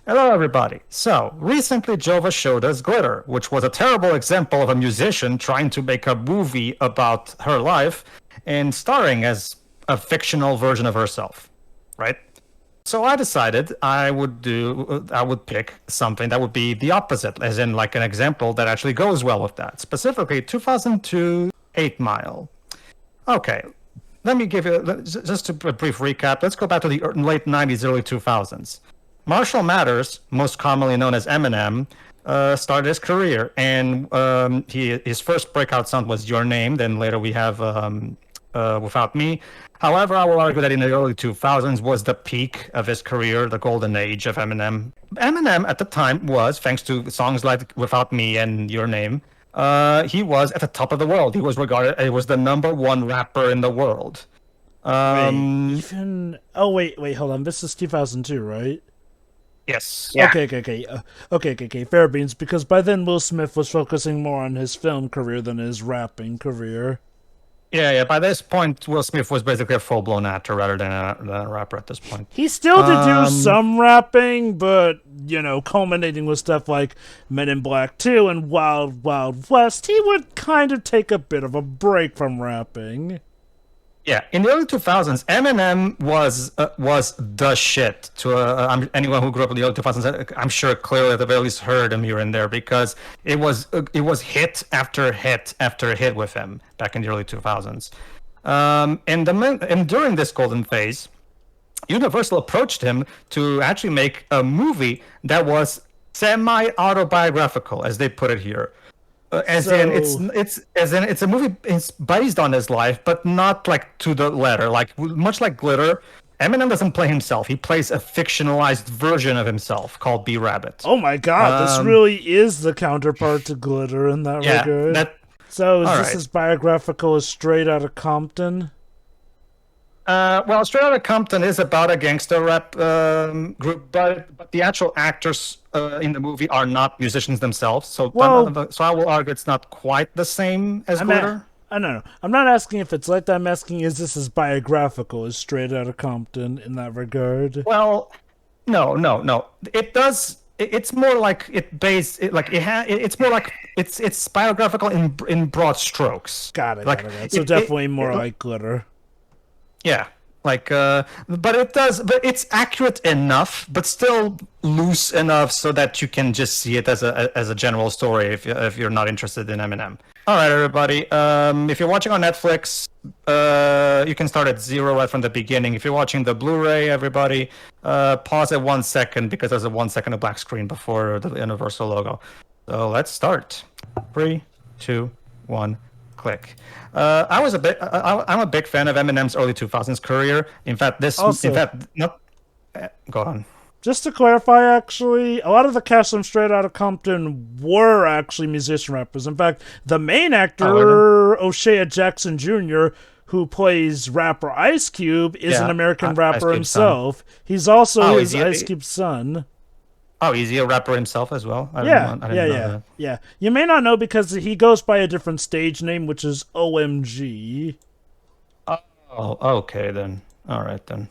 Hello, everybody. So, recently Jova showed us Glitter, which was a terrible example of a musician trying to make a movie about her life and starring as a fictional version of herself, right? So I decided I would pick something that would be the opposite, as in like an example that actually goes well with that. Specifically, 2002 8 Mile. Okay, let me give you just a brief recap. Let's go back to the late 90s, early 2000s. Marshall Mathers, most commonly known as Eminem, started his career, and his first breakout song was "Your Name." Then later we have "Without Me." However, I will argue that in the early 2000s was the peak of his career, the golden age of Eminem. Eminem at the time was, thanks to songs like "Without Me" and "Your Name," he was at the top of the world. He was regarded, he was the number 1 rapper in the world. Oh, wait, hold on. This is 2002, right? Yes. Yeah. Okay. Fair beans, because by then Will Smith was focusing more on his film career than his rapping career. Yeah. By this point, Will Smith was basically a full-blown actor rather than a rapper at this point. He still did do some rapping, but, culminating with stuff like Men in Black 2 and Wild Wild West, he would kind of take a bit of a break from rapping. Yeah, in the early 2000s, Eminem was the shit to anyone who grew up in the early 2000s. I'm sure clearly at the very least heard him here and there because it was hit after hit after hit with him back in the early 2000s. And during this golden phase, Universal approached him to actually make a movie that was semi-autobiographical, as they put it here. It's a movie. It's based on his life, but not like to the letter. Like much like Glitter, Eminem doesn't play himself. He plays a fictionalized version of himself called B Rabbit. Oh my god, this really is the counterpart to Glitter in that regard. So is this as biographical as Straight Outta Compton? Well, Straight Outta Compton is about a gangster rap group, but the actual actors in the movie are not musicians themselves. So I will argue it's not quite the same as Glitter. No. I'm not asking if it's like that. I'm asking, is this as biographical as Straight Outta Compton in that regard? Well, no. It does. It's more like it's more like it's biographical in broad strokes. Got it. So definitely more like Glitter. Yeah, but it's accurate enough, but still loose enough so that you can just see it as a general story if you're not interested in Eminem. All right, everybody. If you're watching on Netflix, you can start at 0 right from the beginning. If you're watching the Blu-ray, everybody, pause at 1 second because there's a 1 second of black screen before the Universal logo. So let's start. 3, 2, 1. Click. I'm a big fan of Eminem's early 2000s career. In fact, go on. Just to clarify, actually, a lot of the cast from Straight Outta Compton were actually musician rappers. In fact, the main actor, O'Shea Jackson Jr., who plays rapper Ice Cube, is an American rapper himself. Son. He's also Ice Cube's son. Oh, is he a rapper himself as well? I didn't know that. You may not know because he goes by a different stage name, which is OMG. Oh, okay then. All right then.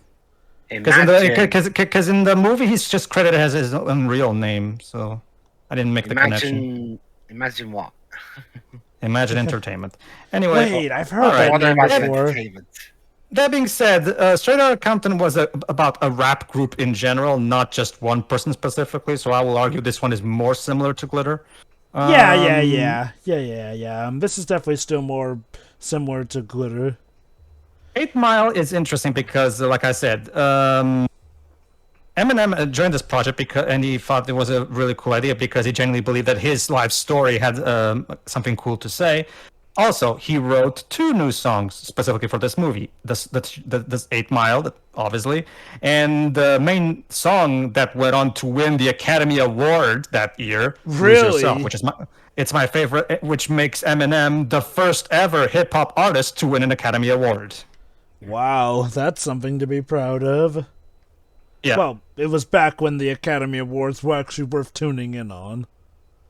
Because in the movie he's just credited as his own real name, so I didn't make the connection. Imagine what? Imagine Entertainment. Anyway, wait, I've heard that before. That being said, Straight Outta Compton was about a rap group in general, not just one person specifically. So I will argue this one is more similar to Glitter. Yeah. This is definitely still more similar to Glitter. 8 Mile is interesting because, like I said, Eminem joined this project and he thought it was a really cool idea because he genuinely believed that his life story had something cool to say. Also, he wrote 2 new songs specifically for this movie. This 8 Mile, obviously, and the main song that went on to win the Academy Award that year, really, Lose Yourself, it's my favorite, which makes Eminem the first ever hip hop artist to win an Academy Award. Wow, that's something to be proud of. Yeah. Well, it was back when the Academy Awards were actually worth tuning in on.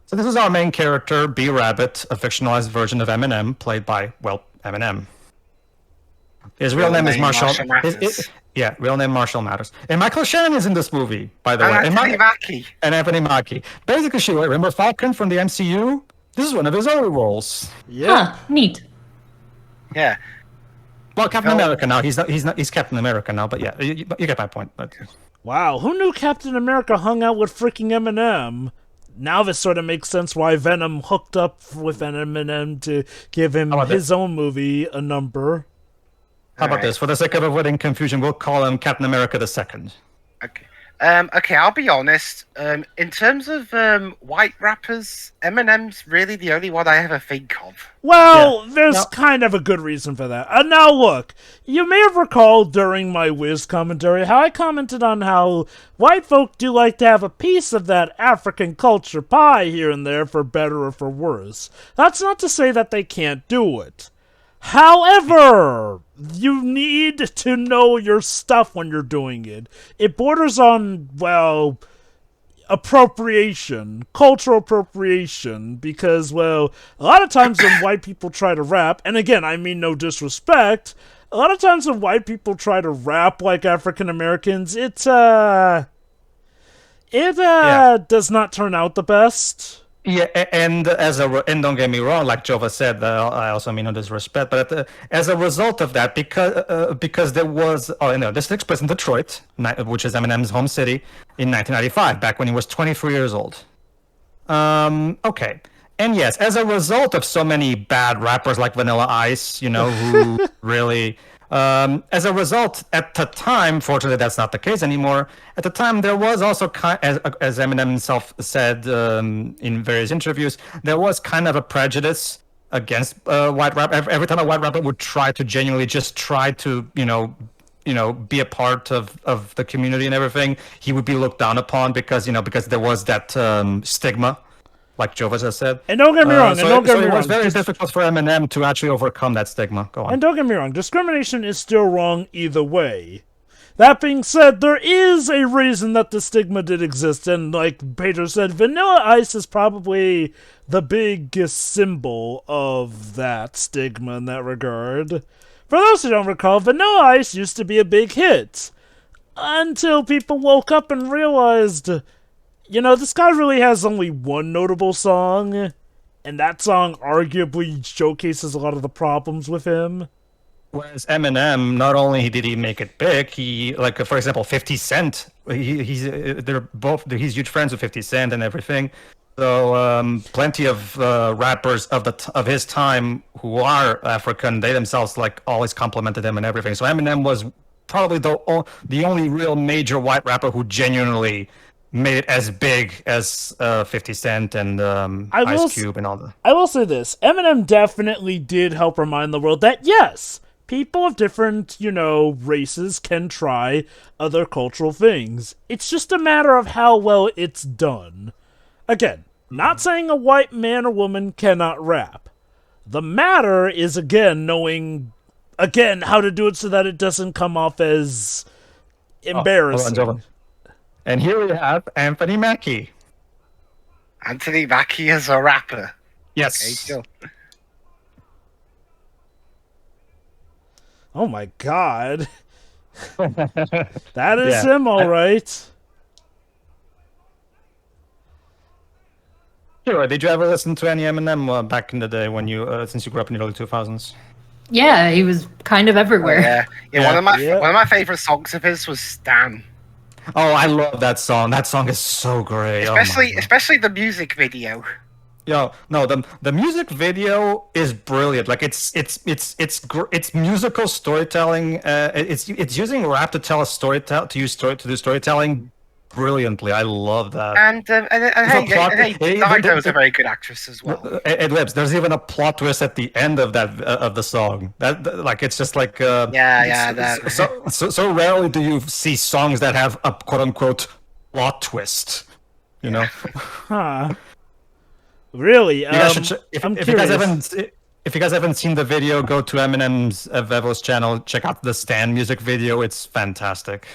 So this is our main character, B Rabbit, a fictionalized version of Eminem, played by, Eminem. His real name is Marshall. Matters. Yeah, real name Marshall Matters. And Michael Shannon is in this movie, by the way. Anthony Mackie. And Anthony Mackie. Basically, remember Falcon from the MCU? This is one of his early roles. Yeah. Huh, neat. Yeah. Well, Captain America now. He's Captain America now, but yeah, you get my point. But... Wow, who knew Captain America hung out with freaking Eminem? Now this sort of makes sense why Venom hooked up with Eminem to give him his own movie a number. How about this? For the sake of avoiding confusion, we'll call him Captain America II. Okay. Okay, I'll be honest. In terms of white rappers, Eminem's really the only one I ever think of. Well, there's kind of a good reason for that. Now look, you may have recalled during my Wiz commentary how I commented on how white folk do like to have a piece of that African culture pie here and there for better or for worse. That's not to say that they can't do it. However, you need to know your stuff when you're doing it. It borders on, well, appropriation, cultural appropriation, because, well, a lot of times when white people try to rap, and again, I mean no disrespect, a lot of times when white people try to rap like African Americans, it does not turn out the best. Yeah, and don't get me wrong, like Jova said, I also mean no disrespect, but as a result of that, because there was, this takes place in Detroit, which is Eminem's home city, in 1995, back when he was 23 years old. Okay, and yes, as a result of so many bad rappers like Vanilla Ice, who really. As a result, at the time, fortunately that's not the case anymore, at the time there was also, as Eminem himself said in various interviews, there was kind of a prejudice against white rap. Every time a white rapper would try to genuinely just try to, be a part of the community and everything, he would be looked down upon because there was that stigma. Like Jova just said. And don't get me wrong. It was very difficult for Eminem to actually overcome that stigma. Go on. And don't get me wrong. Discrimination is still wrong either way. That being said, there is a reason that the stigma did exist. And like Pedro said, Vanilla Ice is probably the biggest symbol of that stigma in that regard. For those who don't recall, Vanilla Ice used to be a big hit. Until people woke up and realized... this guy really has only one notable song, and that song arguably showcases a lot of the problems with him. Whereas Eminem, not only did he make it big, he, for example, 50 Cent, he's huge friends with 50 Cent and everything. So plenty of rappers of his time who are African, they themselves always complimented him and everything. So Eminem was probably the only real major white rapper who genuinely made it as big as 50 Cent and Ice Cube and all that. I will say this. Eminem definitely did help remind the world that, yes, people of different, races can try other cultural things. It's just a matter of how well it's done. Again, not saying a white man or woman cannot rap. The matter is, again, knowing, how to do it so that it doesn't come off as embarrassing. And here we have Anthony Mackie. Anthony Mackie as a rapper. Yes. Okay, oh my god. That is him, all right. Sure. Did you ever listen to any Eminem back in the day when since you grew up in the early 2000s? Yeah, he was kind of everywhere. Yeah. One of my favorite songs of his was Stan. Oh, I love that song. That song is so great. Especially the music video. The music video is brilliant. It's musical storytelling. It's using rap to tell a to do storytelling brilliantly. I love that. And hey, Dido was a very good actress as well. There's even a plot twist at the end of the song. It's just like So rarely do you see songs that have a quote unquote plot twist. Huh. Really? If you guys haven't seen the video, go to Eminem's Vevo's channel. Check out the Stan music video. It's fantastic.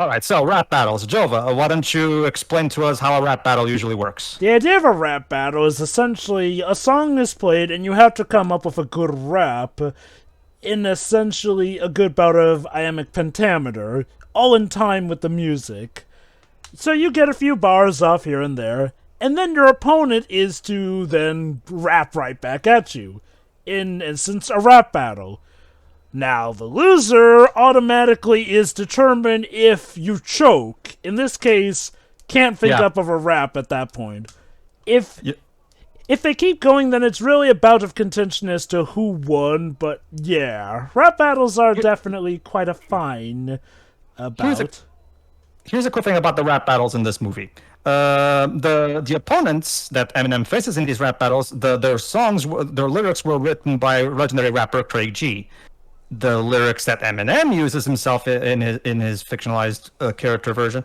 All right, so rap battles. Jova, why don't you explain to us how a rap battle usually works? The idea of a rap battle is essentially a song is played and you have to come up with a good rap in essentially a good bout of iambic pentameter, all in time with the music. So you get a few bars off here and there, and then your opponent is to then rap right back at you. In instance, a rap battle. Now, the loser automatically is determined if you choke. In this case, can't think up of a rap at that point. If they keep going, then it's really a bout of contention as to who won, but yeah. Rap battles are definitely quite a fine bout. Here's a cool thing about the rap battles in this movie. The opponents that Eminem faces in these rap battles, their lyrics were written by legendary rapper Craig G. The lyrics that Eminem uses himself in his fictionalized character version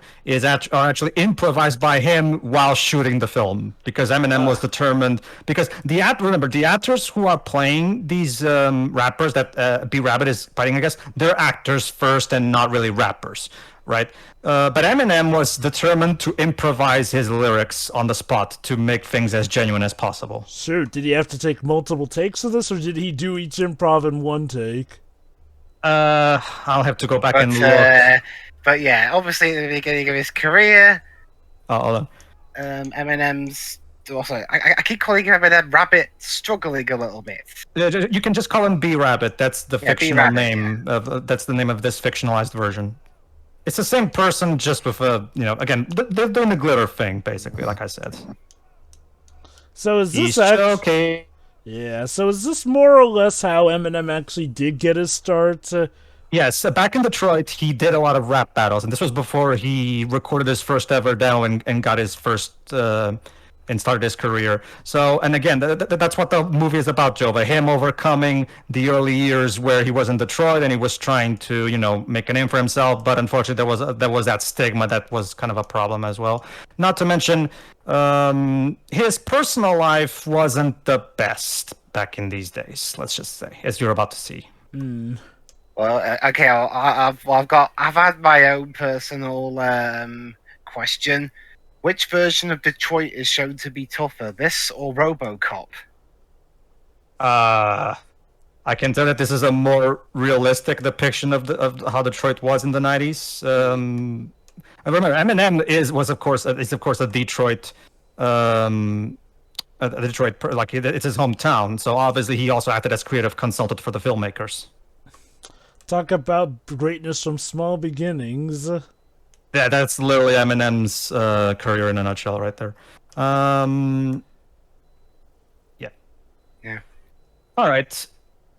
are actually improvised by him while shooting the film, because Eminem was determined. Because the actors who are playing these rappers that B Rabbit is fighting against, they're actors first and not really rappers, right? But Eminem was determined to improvise his lyrics on the spot to make things as genuine as possible. Shoot, did he have to take multiple takes of this, or did he do each improv in one take? I'll have to go back and look. But yeah, obviously at the beginning of his career, Hold on. Eminem's also. I keep calling him Eminem Rabbit, struggling a little bit. You can just call him B Rabbit. That's the fictional B-Rabbit, name. That's the name of this fictionalized version. It's the same person, just with again, they're doing the glitter thing, basically, like I said. So is this okay? Yeah, so is this more or less how Eminem actually did get his start? Yes, back in Detroit, he did a lot of rap battles, and this was before he recorded his first ever demo and got his first and started his career. So, and again, that's what the movie is about, Jova. Him overcoming the early years where he was in Detroit and he was trying to, make a name for himself. But unfortunately, there was that stigma that was kind of a problem as well. Not to mention, his personal life wasn't the best back in these days. Let's just say, as you're about to see. Well, okay, I've had my own personal question. Which version of Detroit is shown to be tougher, this or RoboCop? I can tell that this is a more realistic depiction of how Detroit was in the 90s. I remember Eminem is of course a Detroit, it's his hometown. So obviously he also acted as creative consultant for the filmmakers. Talk about greatness from small beginnings. Yeah, that's literally Eminem's career in a nutshell, right there. Yeah. All right.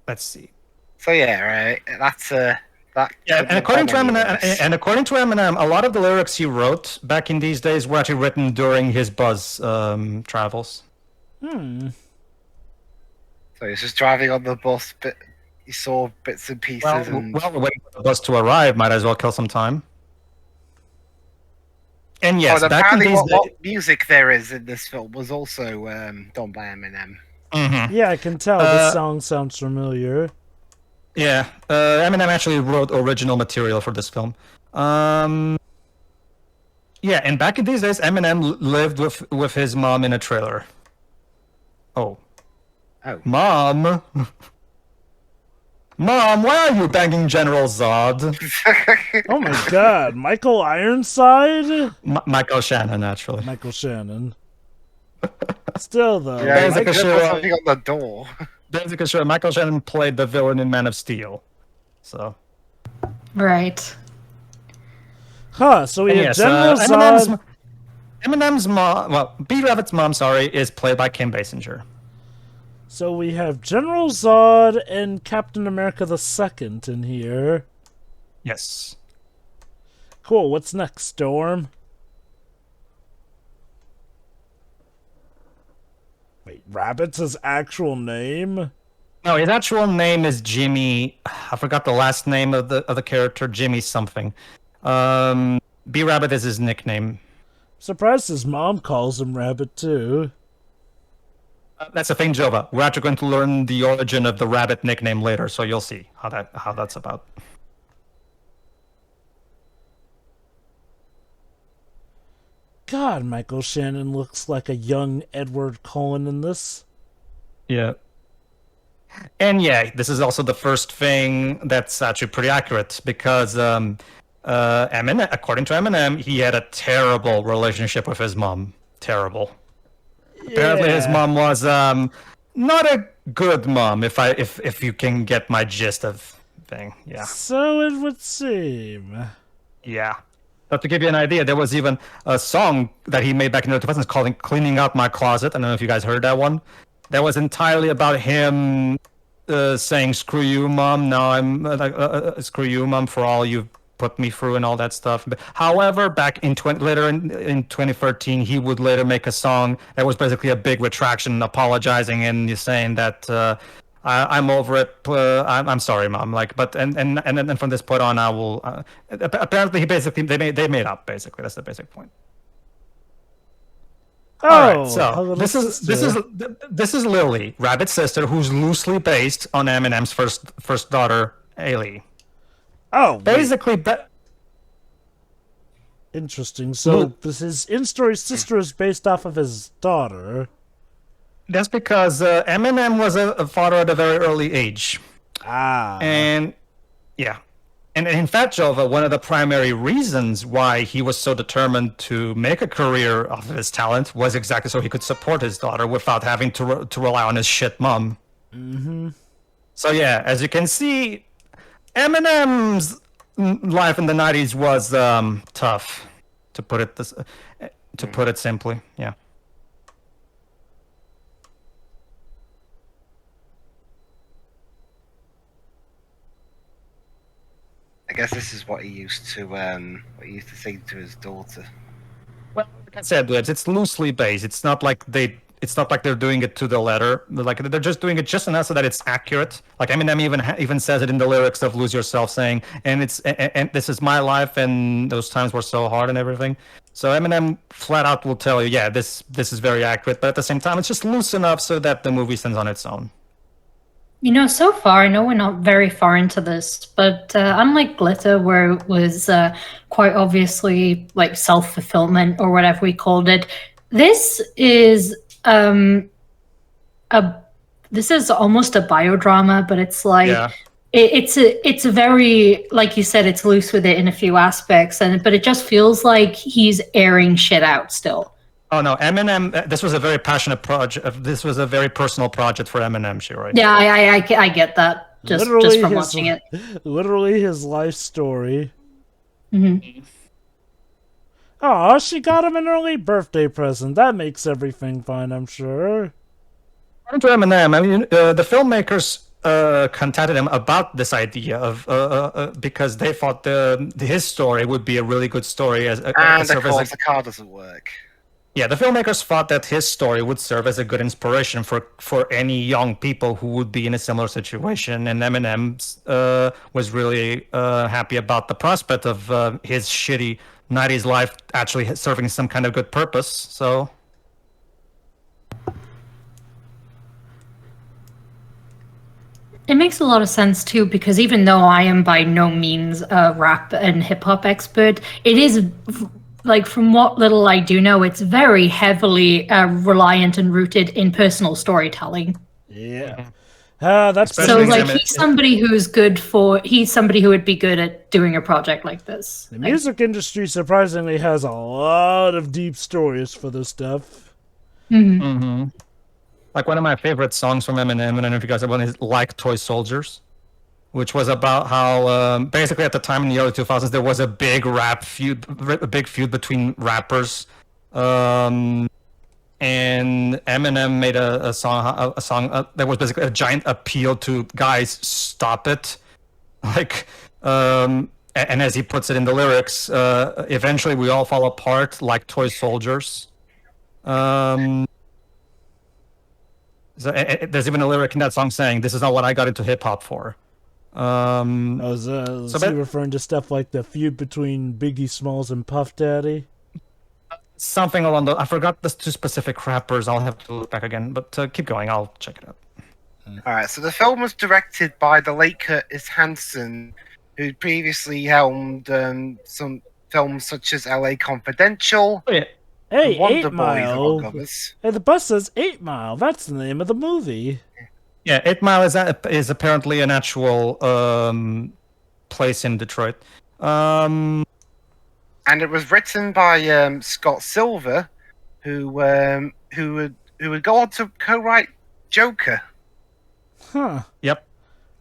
Let's see. So yeah, right. That's that. Yeah, and according to Eminem, a lot of the lyrics he wrote back in these days were actually written during his Buzz travels. So he's just driving on the bus, but he saw bits and pieces. Waiting for the bus to arrive, might as well kill some time. And yes, back in these days, what music there is in this film was also done by Eminem. Mm-hmm. Yeah, I can tell. This song sounds familiar. Yeah, Eminem actually wrote original material for this film. Yeah, and back in these days, Eminem lived with his mom in a trailer. Oh. Mom? Mom, why are you banging General Zod? Oh my god, Michael Ironside? Michael Shannon, naturally. Michael Shannon. Still, though. Yeah, like something on the door. Basically, sure, Michael Shannon played the villain in Man of Steel. So. Right. Huh, so we have General Zod. Eminem's mom, B Rabbit's mom, is played by Kim Basinger. So we have General Zod and Captain America II in here. Yes. Cool, what's next, Storm? Wait, Rabbit's his actual name? No, his actual name is Jimmy. I forgot the last name of the character, Jimmy something. B Rabbit is his nickname. Surprised his mom calls him Rabbit too. That's the thing, Jova. We're actually going to learn the origin of the Rabbit nickname later, so you'll see how that's about. God, Michael Shannon looks like a young Edward Cullen in this. Yeah. And yeah, this is also the first thing that's actually pretty accurate because Eminem, according to Eminem, he had a terrible relationship with his mom. Terrible. Apparently, his mom was not a good mom. If you can get my gist of thing, yeah. So it would seem. Yeah. But to give you an idea, there was even a song that he made back in the 2000s called "Cleaning Out My Closet." I don't know if you guys heard that one. That was entirely about him saying "Screw you, mom." Now I'm "Screw you, mom," for all you've put me through and all that stuff. But, however, back in later in 2013, he would later make a song that was basically a big retraction, apologizing and saying that I'm over it. I'm sorry, mom. Like, but and then from this point on, I will. Apparently, they made up. Basically, that's the basic point. Oh, All right, so this is Lily, Rabbit's sister, who's loosely based on Eminem's first daughter, Ailey. Oh, wait. Basically, Interesting. So his in-story sister is based off of his daughter. that's because Eminem was a father at a very early age. And yeah. And in fact, Jova, one of the primary reasons why he was so determined to make a career off of his talent was exactly so he could support his daughter without having to rely on his shit mom. Mm-hmm. So yeah, as you can see, Eminem's life in the 90s was tough, to put it simply. Yeah. I guess this is what he used to say to his daughter. Well, like I said, it's loosely based. It's not like they're doing it to the letter. Like they're just doing it just enough so that it's accurate. Like Eminem even says it in the lyrics of "Lose Yourself," saying, and this is my life, and those times were so hard and everything. So Eminem flat out will tell you, yeah, this is very accurate, but at the same time, it's just loose enough so that the movie stands on its own. You know, so far, I know we're not very far into this, but unlike Glitter, where it was quite obviously like self-fulfillment or whatever we called it, this is this is almost a biodrama, but it's like it's a very, like you said, it's loose with it in a few aspects, but it just feels like he's airing shit out still. Oh no, Eminem! This was a very passionate project. This was a very personal project for Eminem, Shiroi. Yeah, I get that just from watching it. Literally his life story. Mm-hmm. Oh, she got him an early birthday present. That makes everything fine, I'm sure. According to Eminem, I mean, the filmmakers contacted him about this idea of because they thought his story would be a really good story as and of course, the car doesn't work. Yeah, the filmmakers thought that his story would serve as a good inspiration for any young people who would be in a similar situation, and Eminem was really happy about the prospect of his shitty 90s life actually serving some kind of good purpose, so... It makes a lot of sense too, because even though I am by no means a rap and hip-hop expert, it is... like, from what little I do know, it's very heavily reliant and rooted in personal storytelling. Yeah. That's so, like, he's somebody who would be good at doing a project like this. The music industry surprisingly has a lot of deep stories for this stuff. Mm-hmm. Mm-hmm. Like, one of my favorite songs from Eminem, and I don't know if you guys have one, is "Like Toy Soldiers," which was about how basically at the time in the early 2000s there was a big feud between rappers, and Eminem made a song that was basically a giant appeal to guys, stop it, like, and as he puts it in the lyrics, eventually we all fall apart like toy soldiers. So there's even a lyric in that song saying, "This is not what I got into hip hop for." Was he referring to stuff like the feud between Biggie Smalls and Puff Daddy? Something along those. I forgot the two specific rappers. I'll have to look back again, but keep going. I'll check it out. All right. So the film was directed by the late Curtis Hanson, who previously helmed some films such as L.A. Confidential. Oh, yeah. Hey, Wonder 8 Boys, among Mile. others. Hey, the bus says 8 Mile. That's the name of the movie. Yeah, 8 Mile is apparently an actual place in Detroit. And it was written by Scott Silver, who would go on to co-write Joker. Huh. Yep.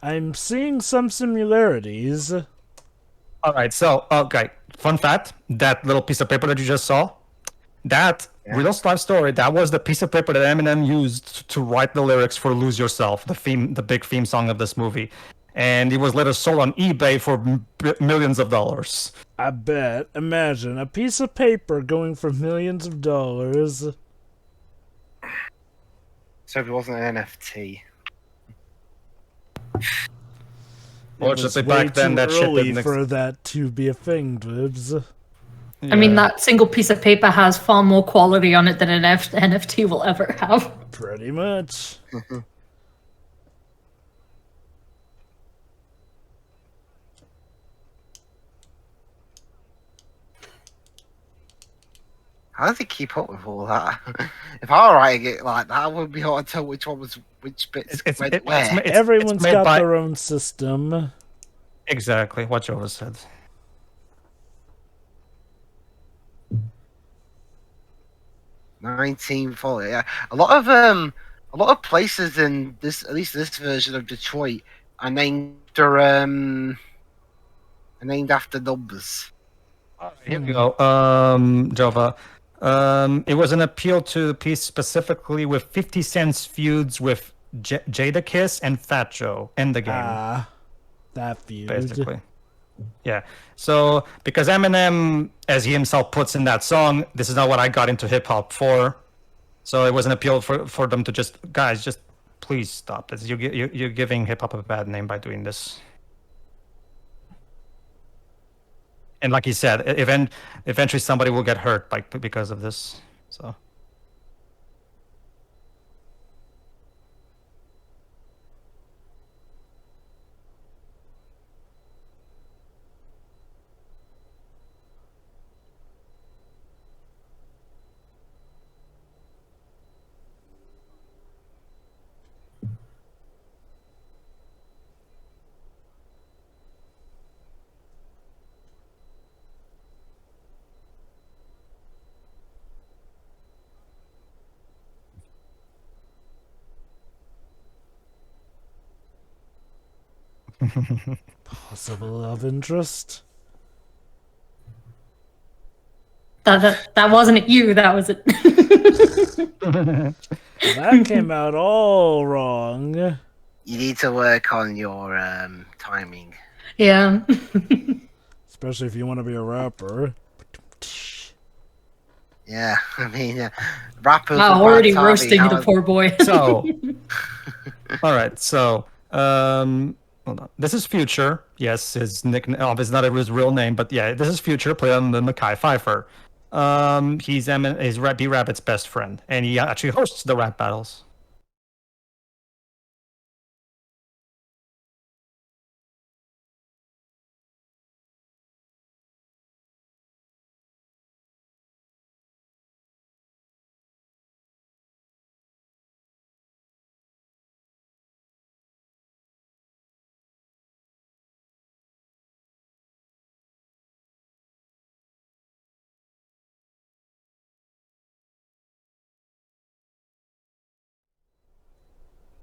I'm seeing some similarities. All right. So, okay. Fun fact: that little piece of paper that you just saw, that real life story, that was the piece of paper that Eminem used to write the lyrics for "Lose Yourself," the big theme song of this movie, and it was later sold on eBay for millions of dollars. I bet. Imagine a piece of paper going for millions of dollars. So it wasn't an NFT. Fortunately, It was way back then too that shit early didn't for that to be a thing, Dibs. I mean, that single piece of paper has far more quality on it than an NFT will ever have. Pretty much. How did they keep up with all that? If I were writing it like that, I would be hard to tell which one was which bits went where. Everyone's made got by- their own system. Exactly what Jova said. Yeah. A lot of places in this, at least this version of Detroit, are named after numbers. Here we go. Jova. It was an appeal to the piece specifically with 50 Cent's feuds with Jadakiss and Fat Joe in the game, Ah, that feud. basically. Yeah. So, because Eminem, as he himself puts in that song, this is not what I got into hip hop for. So it was an appeal for them to just, guys, just please stop this. You're giving hip hop a bad name by doing this. And like he said, eventually somebody will get hurt because of this. So. Possible love interest. That wasn't you. That was it. That came out all wrong. You need to work on your timing. Yeah. Especially if you want to be a rapper. Yeah, I mean, rappers. Wow, with bad already timing, roasting how- the poor boy. So, all right. So, hold on. This is Future. Yes, his nickname. It's not his real name, but yeah, this is Future, played on the Mackay Pfeiffer. He's B Rabbit's best friend, and he actually hosts the rap battles.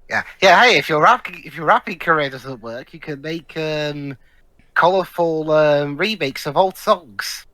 Yeah. Hey, if your rapping career doesn't work, you can make colorful remakes of old songs.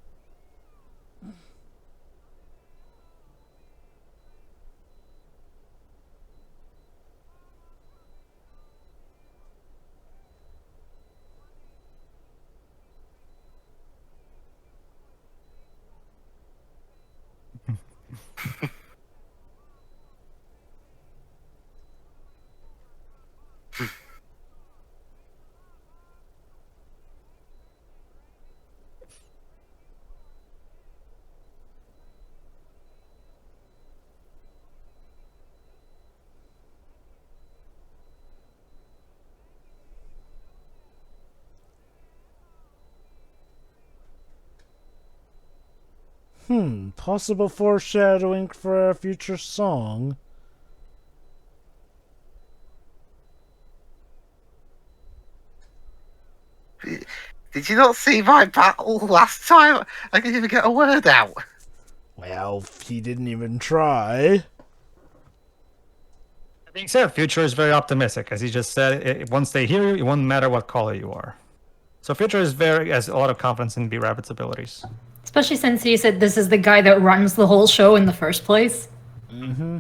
Possible foreshadowing for a future song. Did you not see my battle last time? I didn't even get a word out. Well, he didn't even try. That being said, Future is very optimistic, as he just said. Once they hear you, it won't matter what color you are. So Future has a lot of confidence in B-Rabbit's abilities. Especially since he said this is the guy that runs the whole show in the first place. Mm-hmm.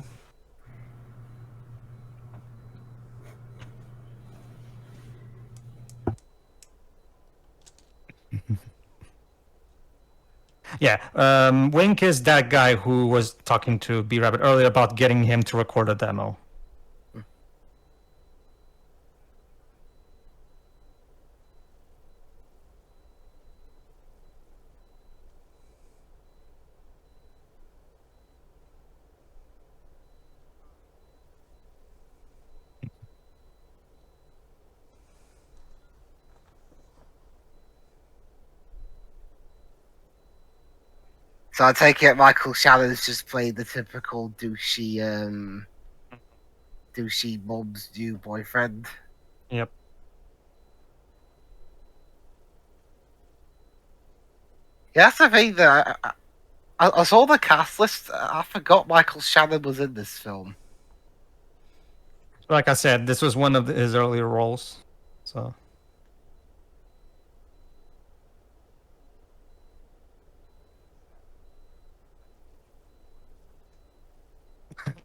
Yeah, Wink is that guy who was talking to B-Rabbit earlier about getting him to record a demo. So I take it Michael Shannon's just played the typical douchey mum's new boyfriend. Yep. Yeah, that's the thing that I saw the cast list. I forgot Michael Shannon was in this film. Like I said, this was one of his earlier roles. So.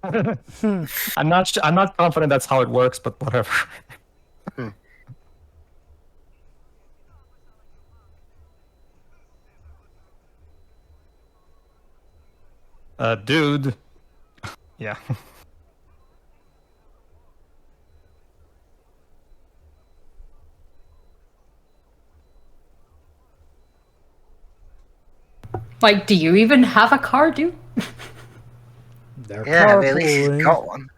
I'm not confident that's how it works, but whatever. Dude. Yeah. Like, do you even have a car, dude? They're Yeah, at least he's carpooling. got one.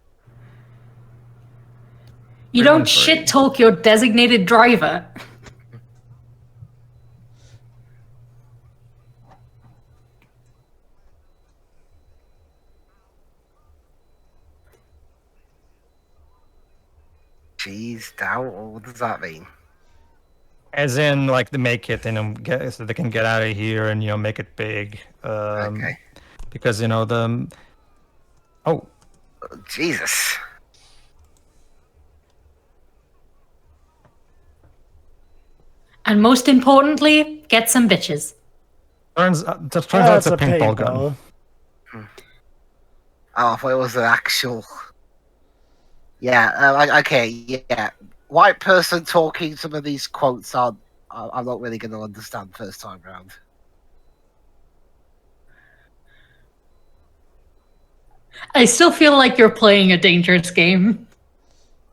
You don't shit talk your designated driver. Cheesed out? What does that mean? As in, like, they make it and so they can get out of here and make it big. Okay. Because the. Oh. Jesus. And most importantly, get some bitches. Turns out it's a paintball gun. Oh, I thought it was an actual. Yeah. Okay. Yeah. White person talking some of these quotes I'm not really going to understand first time round. I still feel like you're playing a dangerous game.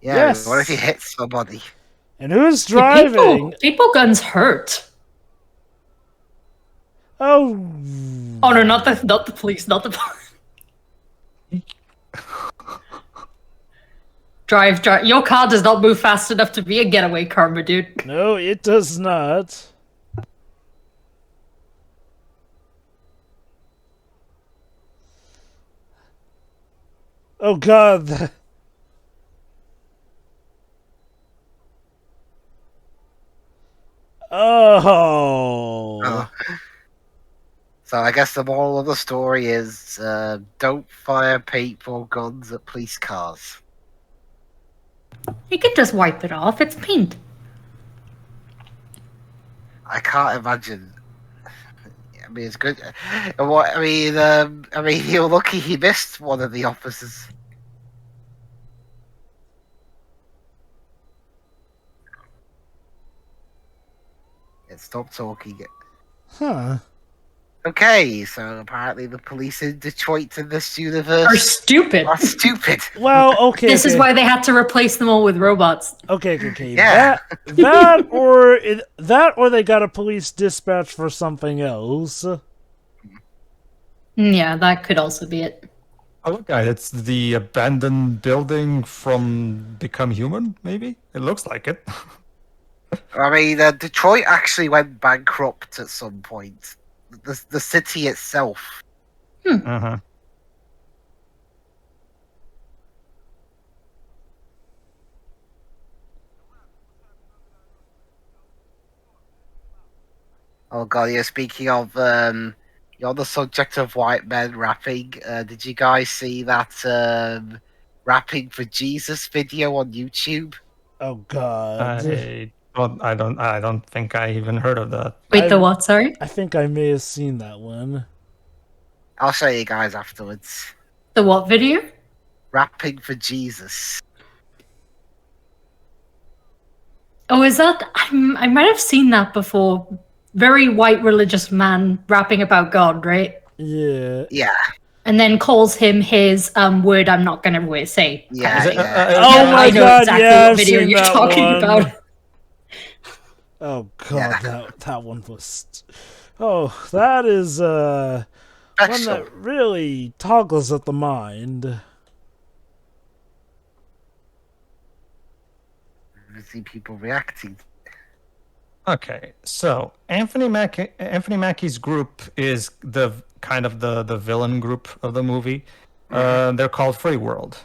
Yeah. Yes. What if you hit somebody? And who's Yeah, driving? Paintball guns hurt. Oh. Oh no, not the police, not the police. Drive. Your car does not move fast enough to be a getaway car, my dude. No, it does not. Oh god. Oh. So I guess the moral of the story is don't fire paintball guns at police cars. You can just wipe it off. It's paint. I can't imagine. I mean, it's good. What I mean, you're lucky he missed one of the officers. Yeah, stop talking. Huh. Okay, so apparently the police in Detroit in this universe Are stupid. are stupid. Well, okay. This is okay. why they had to replace them all with robots. Okay. Yeah. That or they got a police dispatch for something else. Yeah, that could also be it. Oh, look, guys, it's the abandoned building from Become Human, maybe? It looks like it. I mean, Detroit actually went bankrupt at some point. the city itself. Uh-huh. Oh god, yeah. Speaking of, you're the subject of white men rapping. Did you guys see that rapping for Jesus video on YouTube? Oh God. I don't think I even heard of that. Wait, the what? Sorry? I think I may have seen that one. I'll show you guys afterwards. The what video? Rapping for Jesus. Oh, is that? I might have seen that before. Very white religious man rapping about God, right? Yeah. Yeah, And then calls him his word I'm not going to say. yeah, Is it- yeah. Oh Yeah, my I know God! exactly Yeah, what I've video seen you're that talking one. about. Oh God, Yeah. that one was. Oh, that is one Special. that really toggles at the mind. You see people reacting. Okay, so Anthony Mackie's group is the kind of the villain group of the movie. They're called Free World.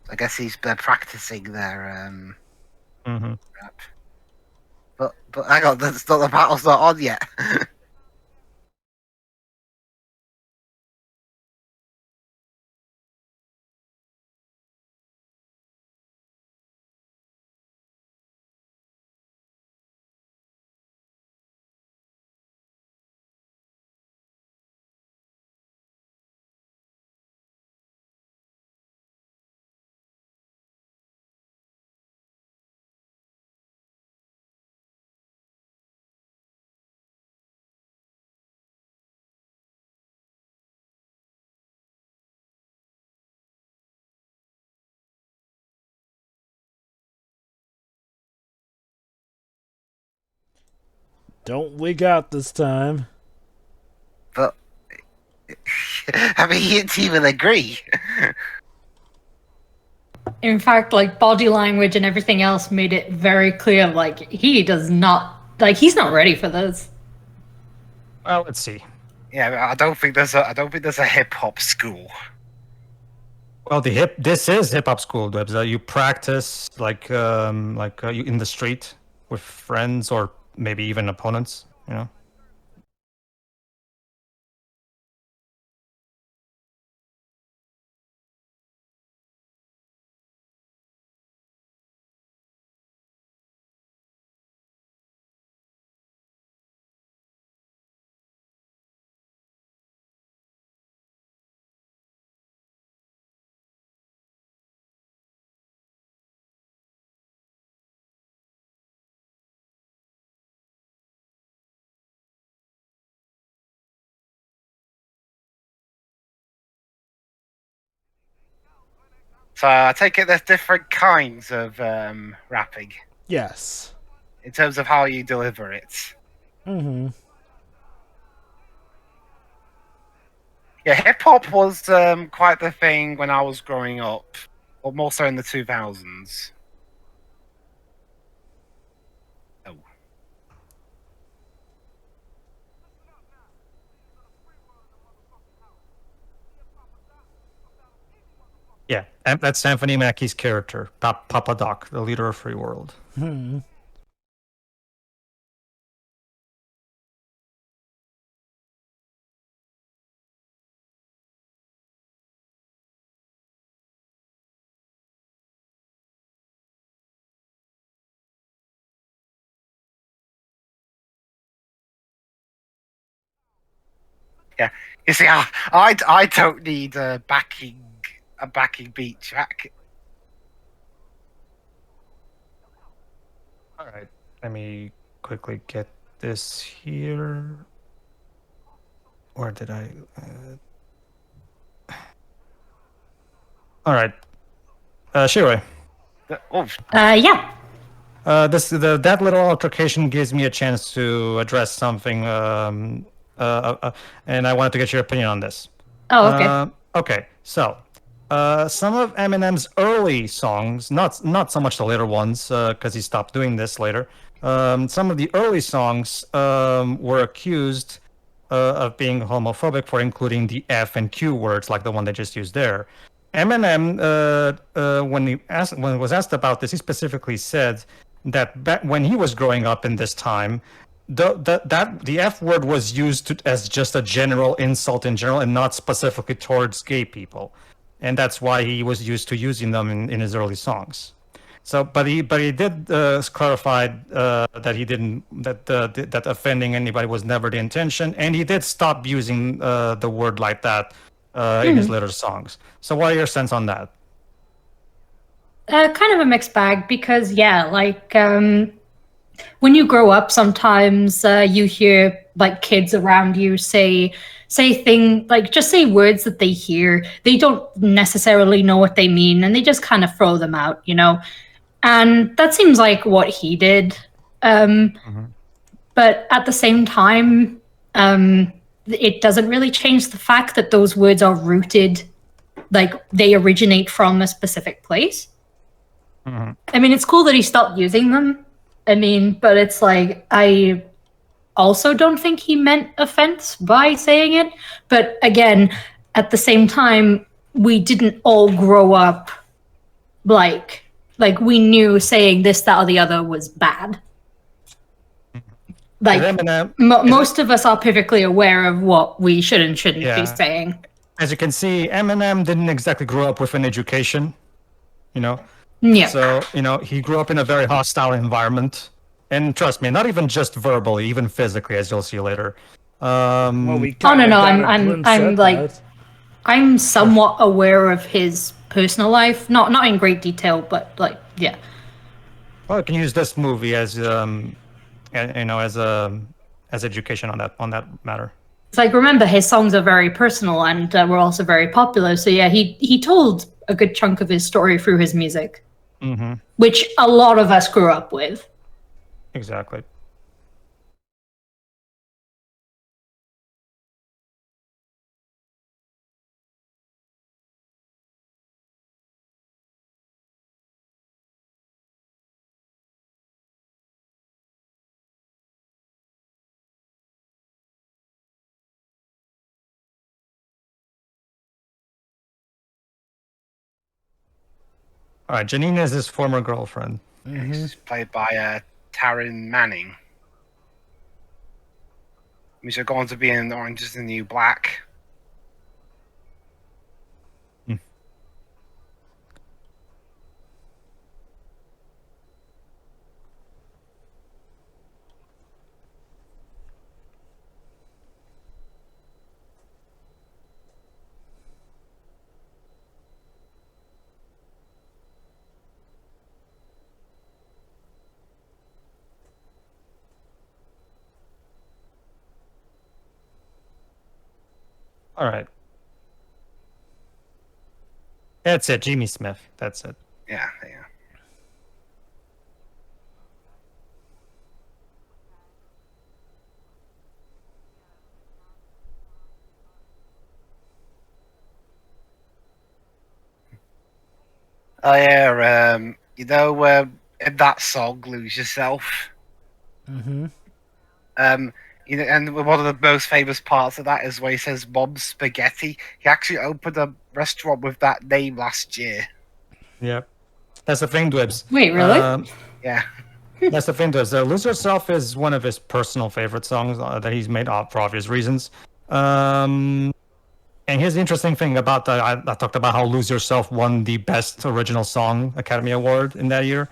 I guess they're practicing their Mm-hmm. rap. But hang on, the battle's not on yet. Don't wig out this time. But I mean, he didn't even agree. In fact, like body language and everything else made it very clear. Like he does not he's not ready for this. Well, let's see. Yeah, I don't think there's a hip hop school. Well, this is hip hop school, Debs. You practice you in the street with friends or maybe even opponents. You know. So I take it there's different kinds of rapping Yes. in terms of how you deliver it. Mm-hmm. Yeah, hip hop was quite the thing when I was growing up, or more so in the 2000s. Oh. Yeah, and that's Anthony Mackie's character, Papa Doc, the leader of Free World. Hmm. Yeah, you see, I don't need a backing beat track. All right, let me quickly get this here. Where did I? All right, Shiroi. Oh, Yeah. That little altercation gives me a chance to address something, and I wanted to get your opinion on this. Oh, okay. Okay, so some of Eminem's early songs, not so much the later ones, because he stopped doing this later. Some of the early songs were accused of being homophobic for including the F and Q words, like the one they just used there. Eminem, when he was asked about this, he specifically said that back when he was growing up in this time, the F word was used as just a general insult in general, and not specifically towards gay people, and that's why he was used to using them in his early songs. So, but he did clarify that he didn't that offending anybody was never the intention, and he did stop using the word like that in his later songs. So, what are your sense on that? Kind of a mixed bag because, yeah, like when you grow up, sometimes you hear like kids around you say things like just say words that they hear. They don't necessarily know what they mean, and they just kind of throw them out, you know. And that seems like what he did. But at the same time, it doesn't really change the fact that those words are rooted, like they originate from a specific place. I mean, it's cool that he stopped using them. I mean, but it's like, I also don't think he meant offense by saying it. But again, at the same time, we didn't all grow up like we knew saying this, that, or the other was bad. Like, most of us are perfectly aware of what we should and shouldn't be saying. As you can see, Eminem didn't exactly grow up with an education, you know? Yeah. So, you know, he grew up in a very hostile environment. And trust me, not even just verbally, even physically, as you'll see later. Well, I'm somewhat aware of his personal life, not in great detail, but like, yeah. Well, you can use this movie as as education on that matter. It's like, remember, his songs are very personal and were also very popular. So yeah, he told a good chunk of his story through his music, which a lot of us grew up with. Exactly. All right, Janine is his former girlfriend. He's played by Taryn Manning. Which are going to be in Orange is the New Black. All right. That's it, Jimmy Smith. That's it. Yeah. Oh yeah, you know, in that song, "Lose Yourself." You know, and one of the most famous parts of that is where he says "Mom's Spaghetti." He actually opened a restaurant with that name last year. Yep. That's the thing, Dwibs. Wait, really? Yeah. That's the thing, Dwibs. "Lose Yourself" is one of his personal favorite songs that he's made up for obvious reasons. And here's the interesting thing about that. I talked about how "Lose Yourself" won the Best Original Song Academy Award in that year.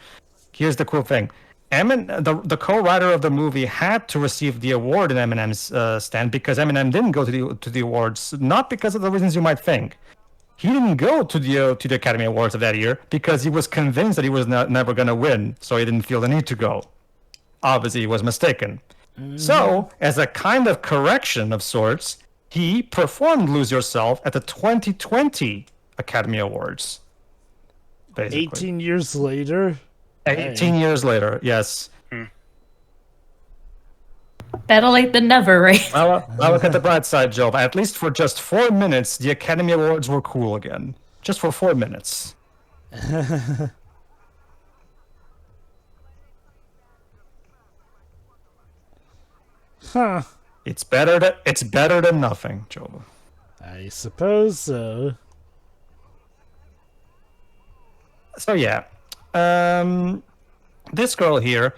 Here's the cool thing. The co-writer of the movie had to receive the award in Eminem's stand because Eminem didn't go to the awards, not because of the reasons you might think. He didn't go to the Academy Awards of that year because he was convinced that he was never going to win, so he didn't feel the need to go. Obviously, he was mistaken. So, as a kind of correction of sorts, he performed "Lose Yourself" at the 2020 Academy Awards. Basically. 18 years later. 18 years later, yes. Better late than never, right? Well, look at the bright side, Joe. At least for just 4 minutes, the Academy Awards were cool again. just for 4 minutes. Huh. It's better than nothing, Joe. I suppose so. So yeah, this girl here,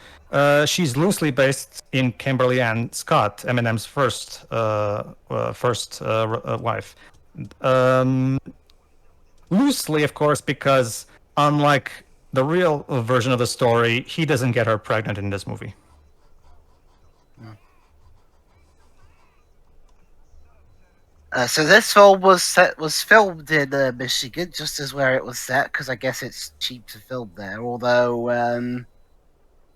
she's loosely based in Kimberly Ann Scott, Eminem's first wife. Loosely, of course, because unlike the real version of the story, he doesn't get her pregnant in this movie. So this film was filmed in Michigan, just as where it was set, because I guess it's cheap to film there. Although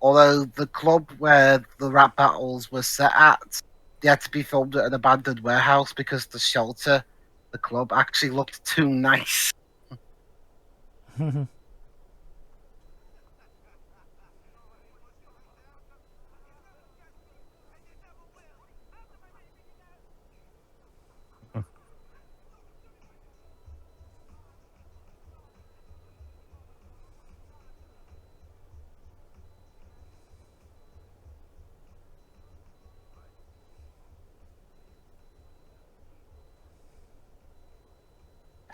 the club where the rap battles were set at, they had to be filmed at an abandoned warehouse because the shelter, the club, actually looked too nice.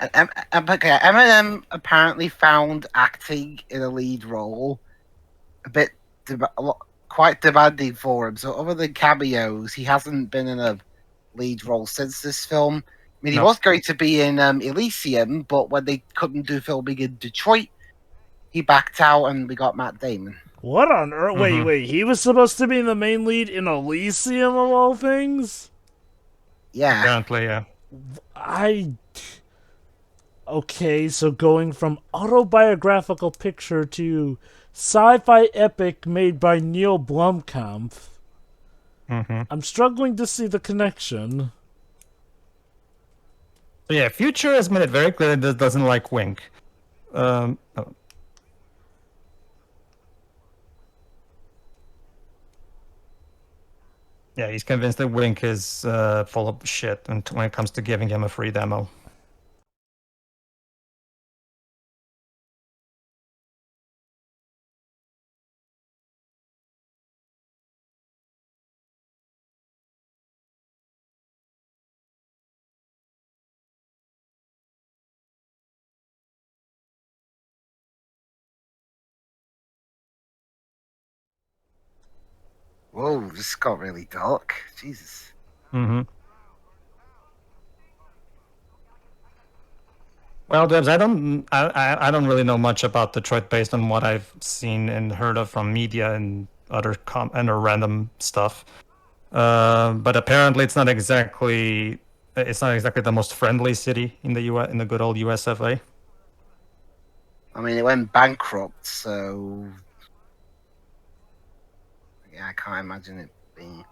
Eminem apparently found acting in a lead role quite demanding for him. So other than cameos, he hasn't been in a lead role since this film. I mean, he was going to be in Elysium, but when they couldn't do filming in Detroit, he backed out and we got Matt Damon. What on earth? Wait. He was supposed to be the main lead in Elysium, of all things? Yeah. Apparently, yeah. Okay, so going from autobiographical picture to sci-fi epic made by Neil Blomkamp. I'm struggling to see the connection. So yeah, Future has made it very clear that it doesn't like Wink. Oh. Yeah, he's convinced that Wink is full of shit when it comes to giving him a free demo. Whoa, this got really dark. Jesus. Well, Debs, I don't really know much about Detroit based on what I've seen and heard of from media and other random stuff. But apparently, it's not exactly the most friendly city in the in the good old US of A. I mean, it went bankrupt, so yeah, I can't imagine it being.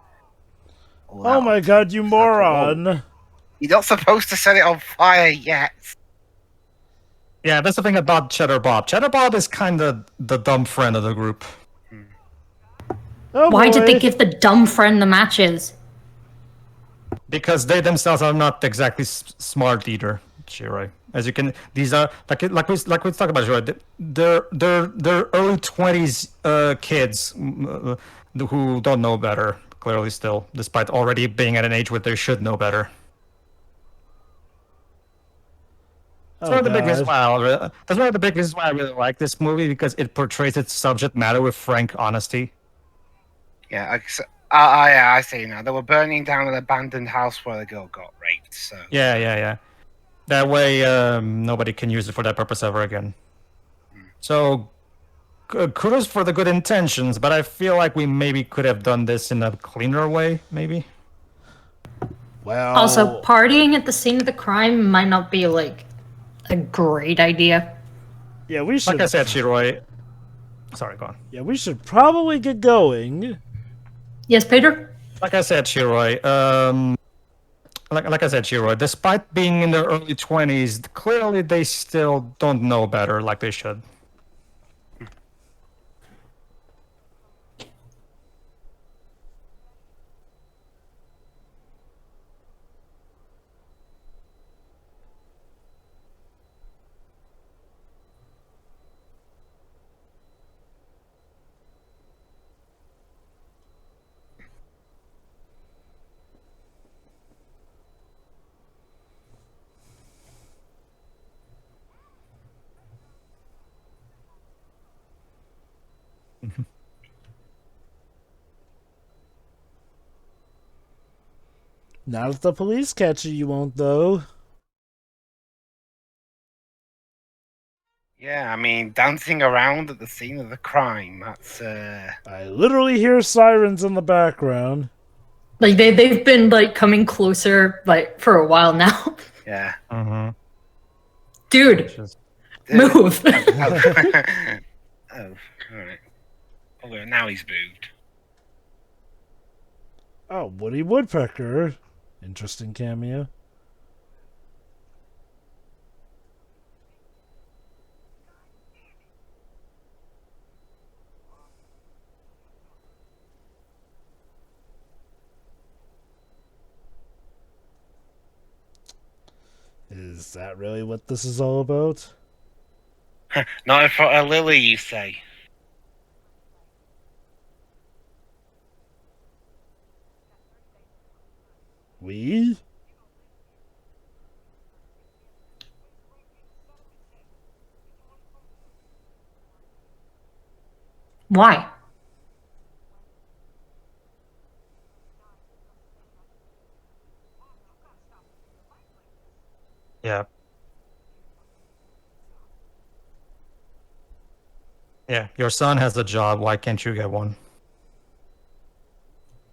Oh my god, you moron! You're not supposed to set it on fire yet. Yeah, that's the thing about Cheddar Bob. Cheddar Bob is kind of the dumb friend of the group. Oh Why boy. did they give the dumb friend the matches? Because they themselves are not exactly smart either, Shirai. As you can, these are like we talked about, Shirai. They're early 20s kids who don't know better. Clearly, still, despite already being at an age where they should know better. That's one of the big reasons why I really like this movie, because it portrays its subject matter with frank honesty. Yeah, I see now. They were burning down an abandoned house where the girl got raped. So Yeah. That way, nobody can use it for that purpose ever again. So, kudos for the good intentions, but I feel like we maybe could have done this in a cleaner way, maybe. Well. Also, partying at the scene of the crime might not be like a great idea. Yeah, we should. Like I said, Shiroi. Sorry, go on. Yeah, we should probably get going. Yes, Peter? Like I said, Shiroi. Like I said, Shiroi, despite being in their early 20s, clearly they still don't know better like they should. Not if the police catch you, won't, though. Yeah, I mean, dancing around at the scene of the crime. That's I literally hear sirens in the background. Like they've been like coming closer like for a while now. yeah. Mm-hmm. Dude, Just move. Oh, all right. Oh, now he's moved. Oh, Woody Woodpecker. Interesting cameo. Is that really what this is all about? Not if for a lily, you say. We? Why? yeah. Yeah, your son has a job. Why can't you get one?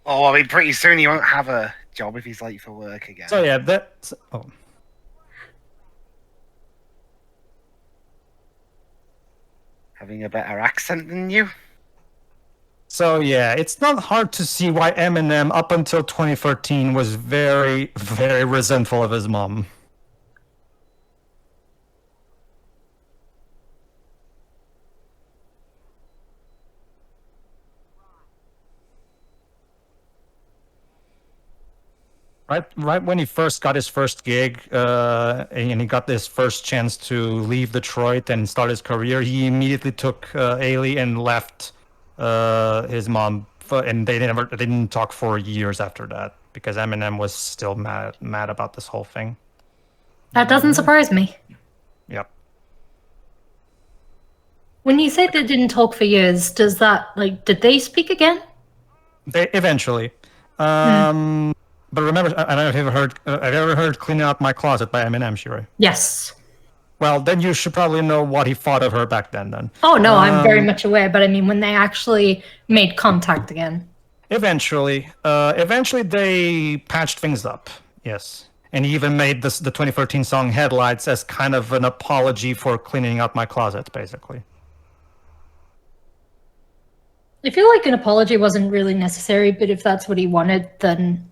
Oh, I mean, pretty soon he won't have a job if he's late for work again. So yeah, that's Having a better accent than you? So yeah, it's not hard to see why Eminem up until 2013 was very, very resentful of his mom. Right when he first got his first gig, and he got this first chance to leave Detroit and start his career, he immediately took Ailey and left his mom, and they didn't talk for years after that because Eminem was still mad about this whole thing. That doesn't surprise me. Yep. When you say they didn't talk for years, does that like did they speak again? They eventually. But remember, I don't know if you've ever heard. Have you ever heard "Cleaning Out My Closet" by Eminem, Shiroi? Yes. Well, then you should probably know what he thought of her back then. Then Oh no, I'm very much aware, but I mean when they actually made contact again. eventually they patched things up. Yes, and he even made the 2013 song "Headlights" as kind of an apology for cleaning out my closet, basically. I feel like an apology wasn't really necessary, but if that's what he wanted, then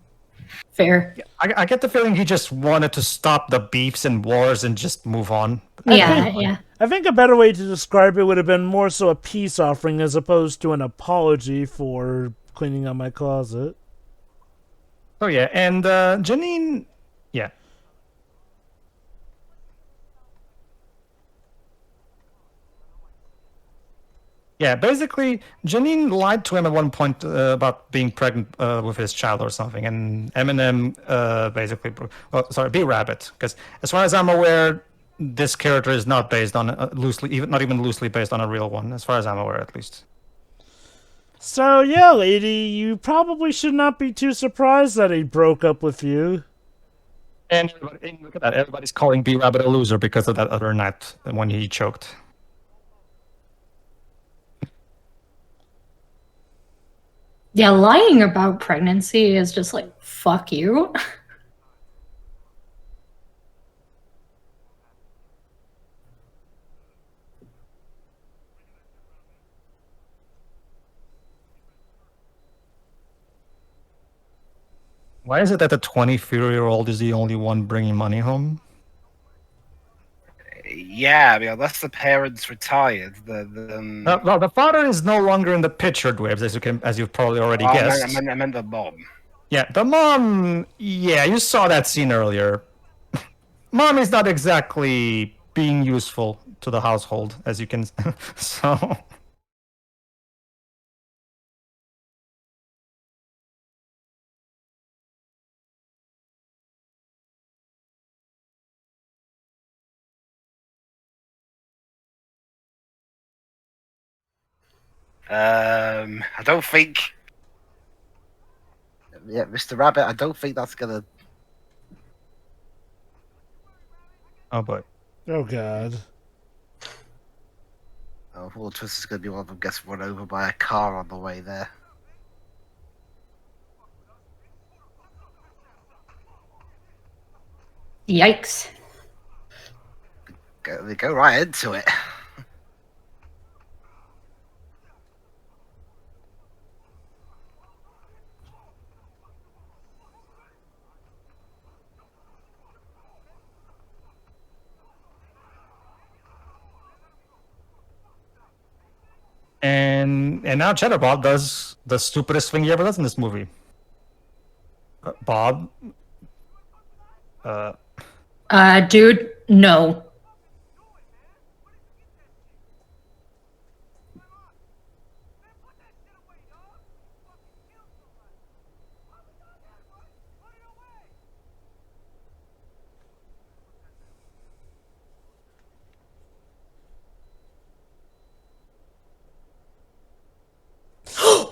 fair. I get the feeling he just wanted to stop the beefs and wars and just move on. Yeah. I think a better way to describe it would have been more so a peace offering as opposed to an apology for cleaning out my closet. Oh yeah, and Janine, yeah. Yeah, basically, Janine lied to him at one point about being pregnant with his child or something, and Eminem basically, B Rabbit, because as far as I'm aware, this character is not based on not even loosely based on a real one, as far as I'm aware, at least. So yeah, lady, you probably should not be too surprised that he broke up with you. And look at that, everybody's calling B Rabbit a loser because of that other night when he choked. Yeah, lying about pregnancy is just like fuck you. Why is it that the 24-year-old is the only one bringing money home? Yeah, I mean, unless the parents retired, Well, the father is no longer in the picture, Dwebs, as you've probably already I guessed. meant the mom. Yeah, the mom. Yeah, you saw that scene earlier. Mom is not exactly being useful to the household, as you can. So. I don't think. Yeah, Mr. Rabbit. I don't think that's gonna. Oh boy. Oh God. Oh, well, Twist is gonna be one of them gets run over by a car on the way there. Yikes. They go right into it. And now Chatterbob does the stupidest thing he ever does in this movie. Bob. Dude, no.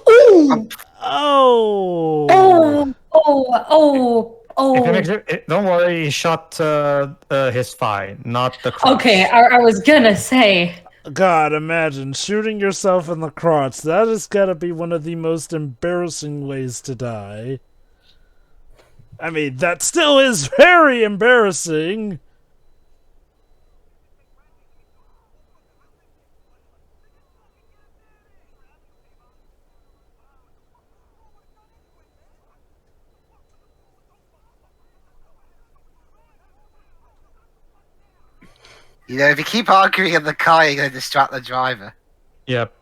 Ooh! Oh. If he Oh. makes don't worry, he shot his thigh, not the crotch. Okay, I was gonna say. God, imagine shooting yourself in the crotch. That has got to be one of the most embarrassing ways to die. I mean, that still is very embarrassing. You know, if you keep arguing in the car, you're gonna distract the driver. Yep.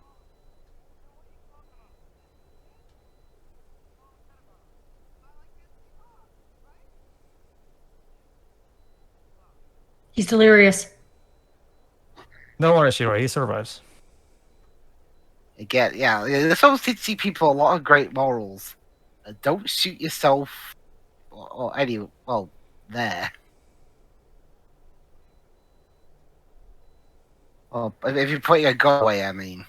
He's delirious. Don't worry, Shiro, he survives. Again, yeah, this always teaches people a lot of great morals. Don't shoot yourself, or any, well, there. Well, if you're putting a gun away, I mean.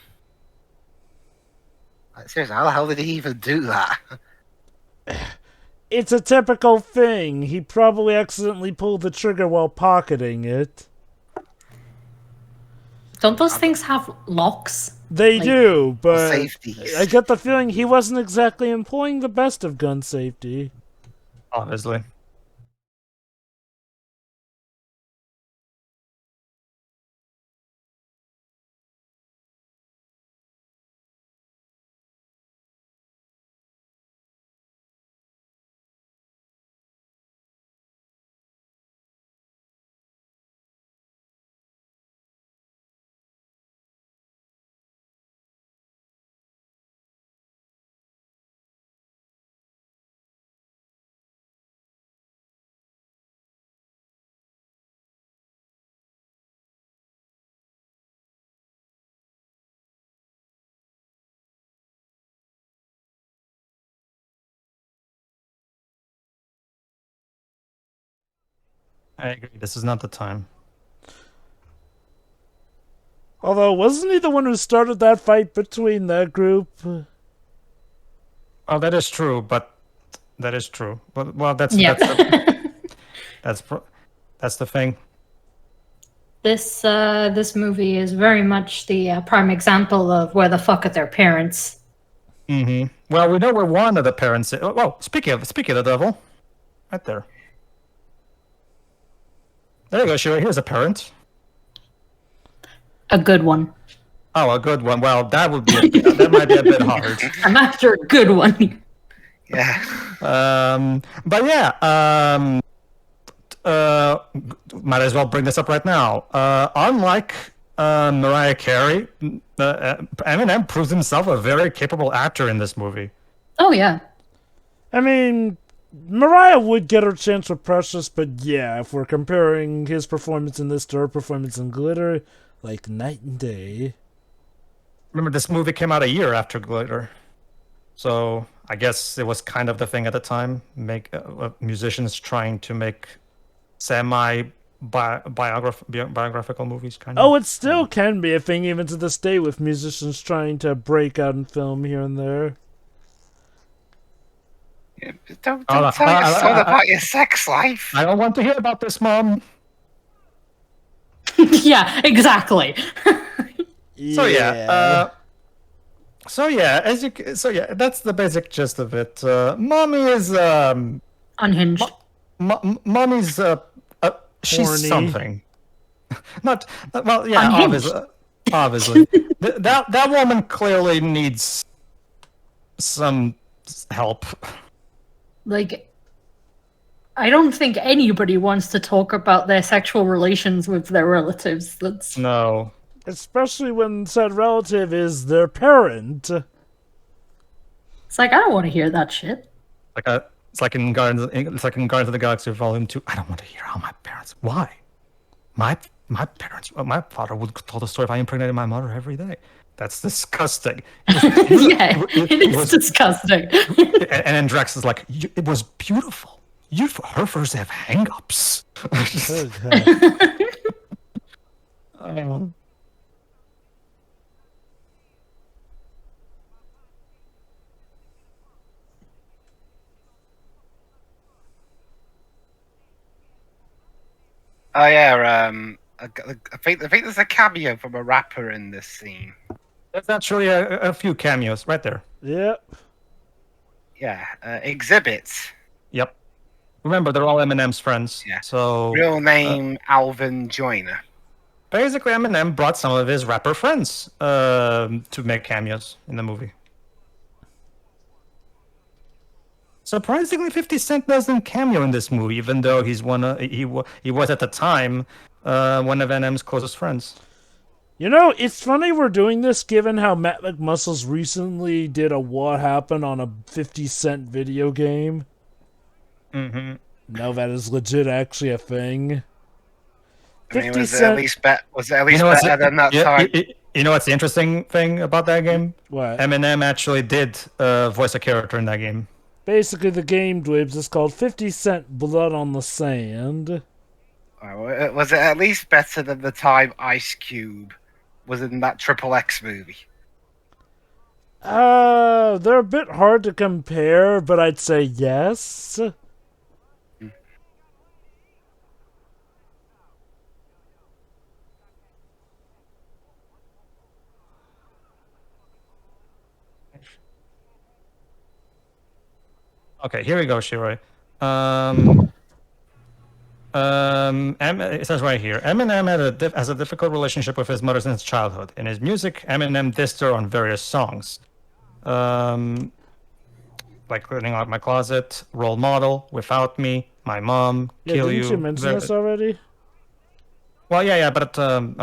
Like, seriously, how the hell did he even do that? It's a typical thing. He probably accidentally pulled the trigger while pocketing it. Don't those things have locks? They do, but Safeties. I get the feeling he wasn't exactly employing the best of gun safety. Obviously. I agree. This is not the time. Although, wasn't he the one who started that fight between that group? Oh, that is true, but that is true. But well, that's Yeah. that's the thing. This movie is very much the prime example of where the fuck are their parents. Mm-hmm. Well, we know where one of the parents is. Oh, speaking of the devil, right there. There you go, Shiro. Here's a parent. A good one. Oh, a good one. Well, that would be that might be a bit hard. I'm after a good one. Yeah. But yeah, might as well bring this up right now. Unlike Mariah Carey, Eminem proves himself a very capable actor in this movie. Oh yeah. I mean, Mariah would get her chance with Precious, but yeah, if we're comparing his performance in this to her performance in Glitter, like night and day. Remember, this movie came out a year after Glitter, so I guess it was kind of the thing at the time. Musicians trying to make semi biographical movies, kind of. Oh, it still can be a thing even to this day with musicians trying to break out in film here and there. Don't tell your son about your sex life. I don't want to hear about this, Mom. Yeah, exactly. So yeah, that's the basic gist of it. Mommy is Unhinged. mommy's she's Horny. something. Not well, yeah, Unhinged. obviously. that woman clearly needs some help. Like, I don't think anybody wants to talk about their sexual relations with their relatives. That's No. Especially when said relative is their parent. It's like, I don't want to hear that shit. It's like in Guardians of the Galaxy Volume 2. I don't want to hear how my parents. Why? My parents. My father would tell the story if I impregnated my mother every day. That's disgusting. Yeah, it is disgusting. And then Drax is like, it was beautiful. Her first have hang-ups. Oh yeah, I think there's a cameo from a rapper in this scene. There's actually a few cameos right there. Yep. Yeah, exhibits. Yep. Remember, they're all Eminem's friends. Yeah. So Real name Alvin Joyner. basically, Eminem brought some of his rapper friends to make cameos in the movie. Surprisingly, 50 Cent doesn't cameo in this movie, even though he was at the time one of Eminem's closest friends. You know, it's funny we're doing this given how Matt McMuscles recently did a What Happened on a 50 Cent video game. Mm-hmm. No, that is legit actually a thing. I mean, 50 was it Cent. at least better than that time? You know what's the interesting thing about that game? What? Eminem actually did voice a character in that game. Basically, the game, Dweebs, is called 50 Cent Blood on the Sand. Was it at least better than the time Ice Cube was in that Triple X movie? They're a bit hard to compare, but I'd say yes. Okay, here we go, Shiroi. It says right here, Eminem has a difficult relationship with his mother since childhood. In his music, Eminem dissed her on various songs. Like Cleaning Out My Closet, Role Model, Without Me, My Mom, Yeah, Kill didn't You. you mention this already? Well, yeah, but I'm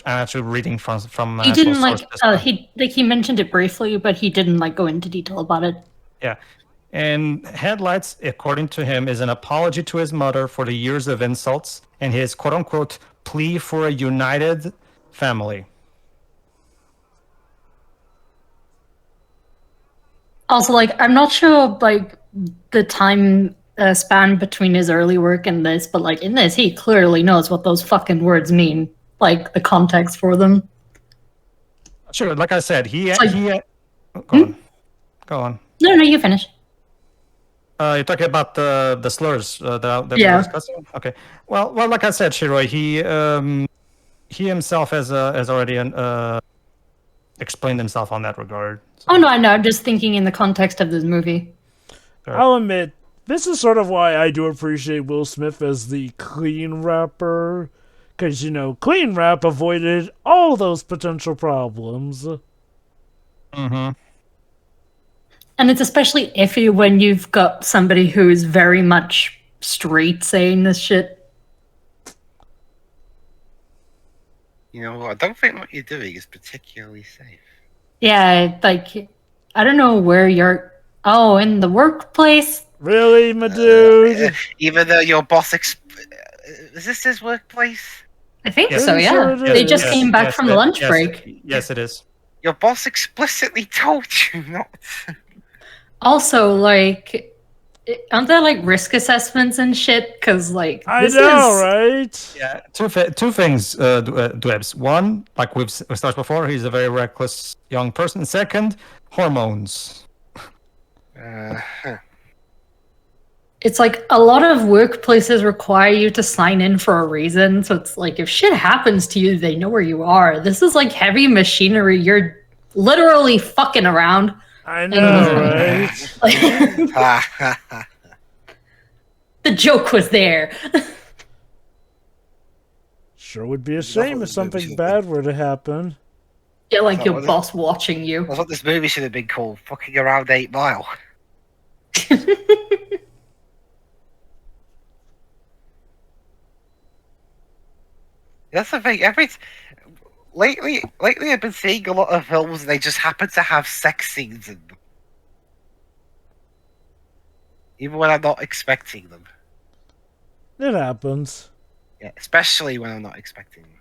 actually reading from He actual didn't like source. he mentioned it briefly, but he didn't like go into detail about it. Yeah. And Headlights, according to him, is an apology to his mother for the years of insults and his quote-unquote plea for a united family. Also, like, I'm not sure like the time span between his early work and this, but like in this, he clearly knows what those fucking words mean, like the context for them. Sure, like I said, Go on. No, you finish. You're talking about the slurs that Yeah. we're discussing? Okay. Well, like I said, Shiroi, he himself has already explained himself on that regard. So. Oh no, I know. I'm just thinking in the context of this movie. Sure. I'll admit, this is sort of why I do appreciate Will Smith as the clean rapper. Because, you know, clean rap avoided all those potential problems. Mm-hmm. And it's especially iffy when you've got somebody who is very much straight saying this shit. You know, I don't think what you're doing is particularly safe. Yeah, like, I don't know where you're... Oh, in the workplace? Really, my dude? Even though your boss... Is this his workplace? I think Yes. so, Pretty yeah. sure it They is. just came back from the lunch break. Yes, it is. Your boss explicitly told you not to. Also, like, Aren't there like risk assessments and shit? Because like I this know, is right? Yeah, two things, Dwebs. One, like we've started before, he's a very reckless young person. Second, hormones. it's like a lot of workplaces require you to sign in for a reason. So it's like if shit happens to you, they know where you are. This is like heavy machinery. You're literally fucking around. I know, right? The joke was there. Sure would be a shame if something bad were to happen. Yeah, like So your was it- boss watching you. That's what this movie should have been called. Fucking around 8 Mile. That's the thing. Lately, I've been seeing a lot of films. They just happen to have sex scenes in them, even when I'm not expecting them. It happens. Yeah, especially when I'm not expecting them.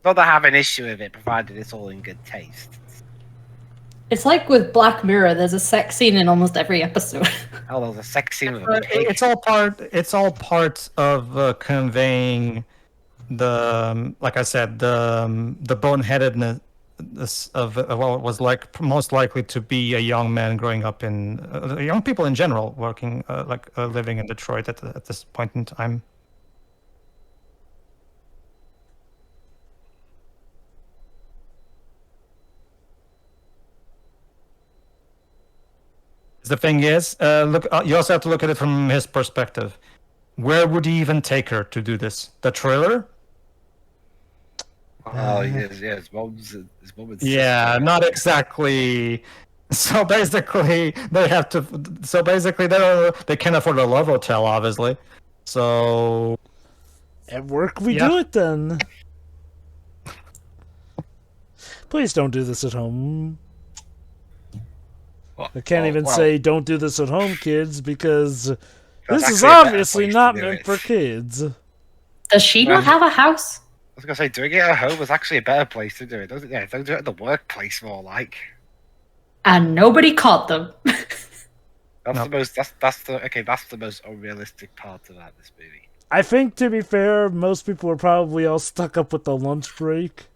Not that I have an issue with it, provided it's all in good taste. It's like with Black Mirror, there's a sex scene in almost every episode. Oh, there's a sex scene with a pig. It's all part of conveying the, like I said, the boneheadedness of what was like most likely to be a young man growing up in young people in general working living in Detroit at this point in time. The thing is, look, you also have to look at it from his perspective. Where would he even take her to do this? The trailer? Oh, yes, his mom's Yeah, not exactly. So basically, they have to. So basically, they can't afford a love hotel, obviously. So At work, we Yeah. do it then. Please don't do this at home. I can't even say don't do this at home, kids, because this is actually a better obviously place to not do meant it. for kids. Does she not have a house? I was gonna say, doing it at home is actually a better place to do it, doesn't it? Yeah, don't do it at the workplace, more like. And nobody caught them. That's No. the most. That's the most unrealistic part about this movie. I think, to be fair, most people are probably all stuck up with the lunch break.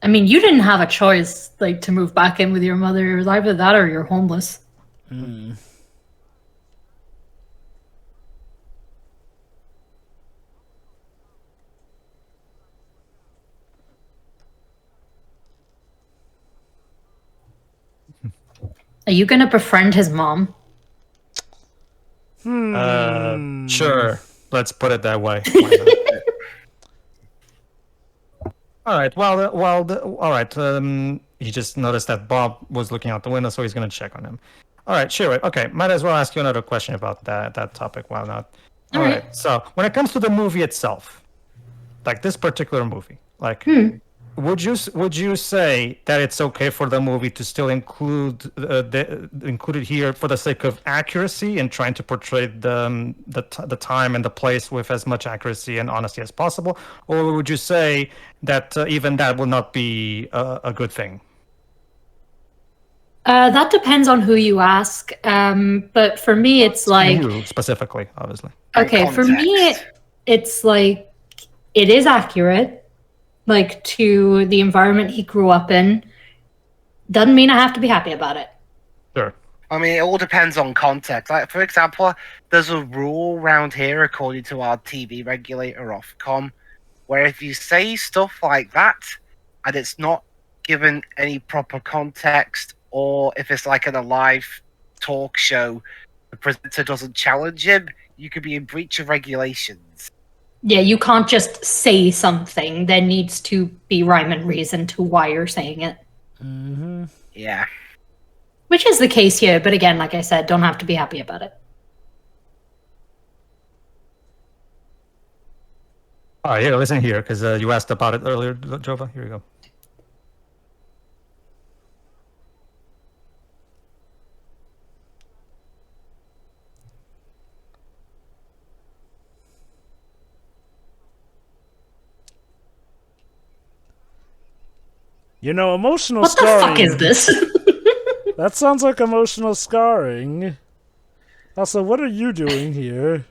I mean, you didn't have a choice, like, to move back in with your mother. It was either that or you're homeless. Are you gonna befriend his mom? Sure. Let's put it that way. All right. All right. He just noticed that Bob was looking out the window, so he's gonna check on him. All right. Sure. Okay. Might as well ask you another question about that topic. Why not? All right. So when it comes to the movie itself, like this particular movie, like, would you say that it's okay for the movie to still include it here for the sake of accuracy and trying to portray the time and the place with as much accuracy and honesty as possible, or would you say that even that would not be a good thing? That depends on who you ask. But for me, it's like You specifically, obviously. okay. For me, it's like it is accurate, like to the environment he grew up in. Doesn't mean I have to be happy about it. Sure. I mean, it all depends on context. Like, for example, there's a rule around here, according to our TV regulator, Ofcom, where if you say stuff like that and it's not given any proper context, or if it's like in a live talk show, the presenter doesn't challenge him, you could be in breach of regulations. Yeah, you can't just say something. There needs to be rhyme and reason to why you're saying it. Mm-hmm. Yeah. Which is the case here, but again, like I said, don't have to be happy about it. All right, here, listen here, because you asked about it earlier, Jova. Here you go. You know, emotional What the scarring. fuck is this? That sounds like emotional scarring. Also, what are you doing here?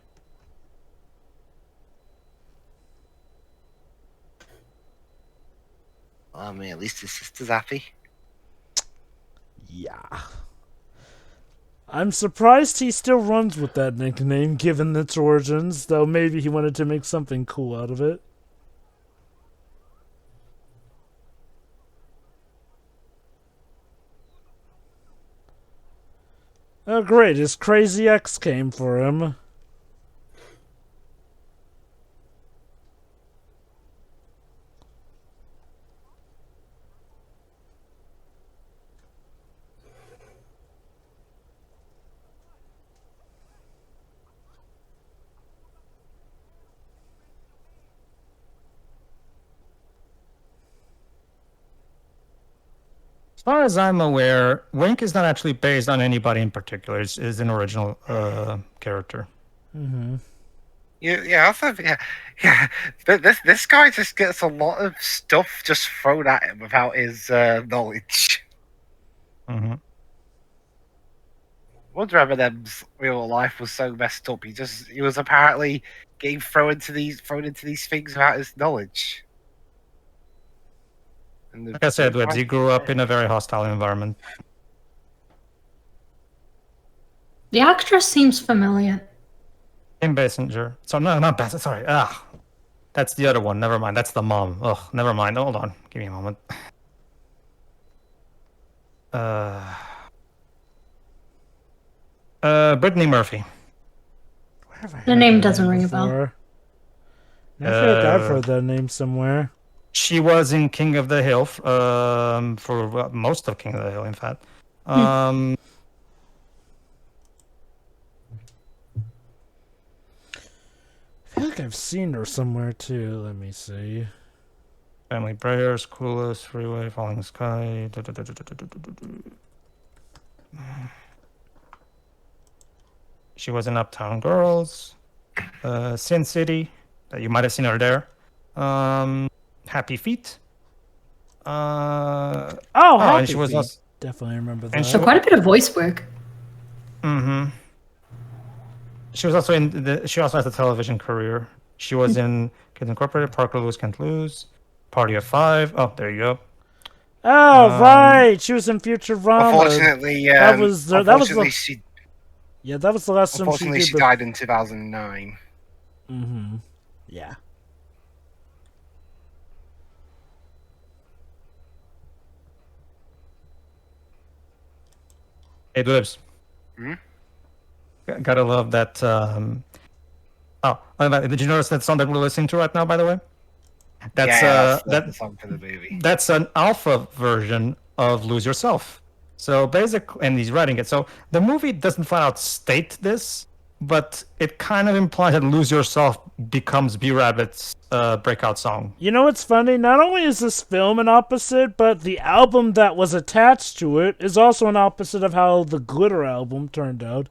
I mean, at least his sister's happy. Yeah. I'm surprised he still runs with that nickname, given its origins, though maybe he wanted to make something cool out of it. Oh great, his crazy ex came for him. As far as I'm aware, Wink is not actually based on anybody in particular. It's an original character. Mm-hmm. Yeah, I thought, yeah. This guy just gets a lot of stuff just thrown at him without his knowledge. Mm-hmm. Wonder Eminem's real life was so messed up. He was apparently getting thrown into these things without his knowledge. And Like I said, Webs, he grew up in a very hostile environment. The actress seems familiar. Kim Basinger. So no, not Basinger. Sorry. That's the other one. Never mind. That's the mom. Ugh, never mind. Hold on. Give me a moment. Brittany Murphy. Where have I heard The name that doesn't name ring a bell. before? I feel like I've heard that name somewhere. She was in King of the Hill for most of King of the Hill, in fact. I feel like I've seen her somewhere too. Let me see. Family Prayers, Clueless, Freeway, Falling Sky. She was in Uptown Girls, Sin City. You might have seen her there. Happy Feet. Happy and she was Feet. also, Definitely remember that. and So quite a bit of voice work. Mm-hmm. She was also she also has a television career. She was in Kids Incorporated, Parker Lewis Can't Lose, Party of Five. Oh, there you go. Oh, right. She was in Futurama. Unfortunately, that was the that was the last time she did. She died in 2009. Mm-hmm. Yeah. Hey, Lives. Hmm? Gotta love that. Did you notice that song that we're listening to right now? By the way, that's the song for the movie. That's an alpha version of Lose Yourself. So basically, and he's writing it. So the movie doesn't flat out state this, but it kind of implies that Lose Yourself becomes B-Rabbit's breakout song. You know what's funny? Not only is this film an opposite, but the album that was attached to it is also an opposite of how the Glitter album turned out.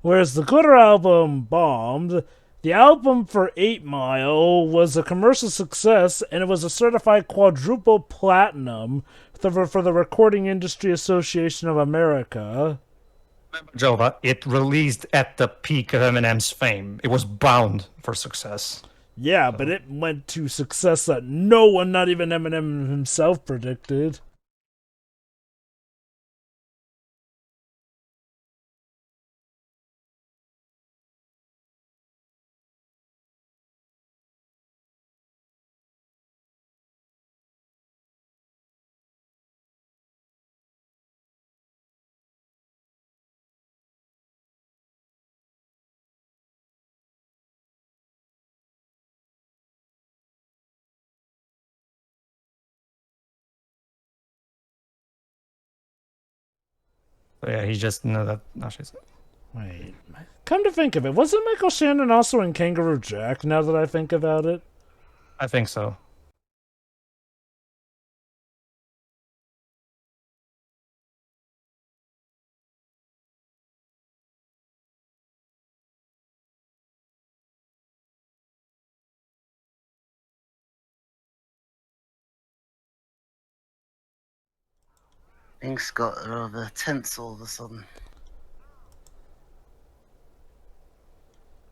Whereas the Glitter album bombed, the album for 8 Mile was a commercial success, and it was a certified quadruple platinum for the Recording Industry Association of America. Jova, it released at the peak of Eminem's fame. It was bound for success. Yeah, but it went to success that no one, not even Eminem himself, predicted. So yeah, he just know that. No, she's. Wait. Come to think of it, wasn't Michael Shannon also in Kangaroo Jack, now that I think about it? I think so. Things got rather tense all of a sudden.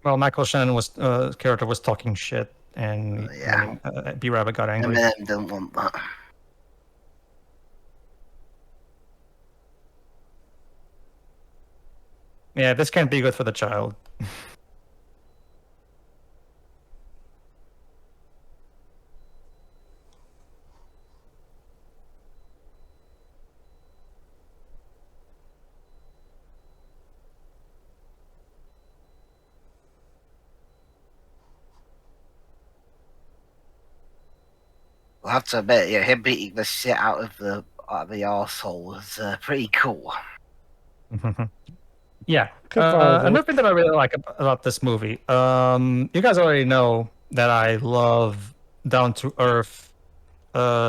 Well, Michael Shannon was character was talking shit, and Yeah. B Rabbit got angry. Eminem don't want that. Yeah, this can't be good for the child. I'll have to admit, yeah, him beating the shit out of the arsehole was pretty cool. Yeah. Could follow that. Another thing that I really like about this movie, you guys already know that I love down to earth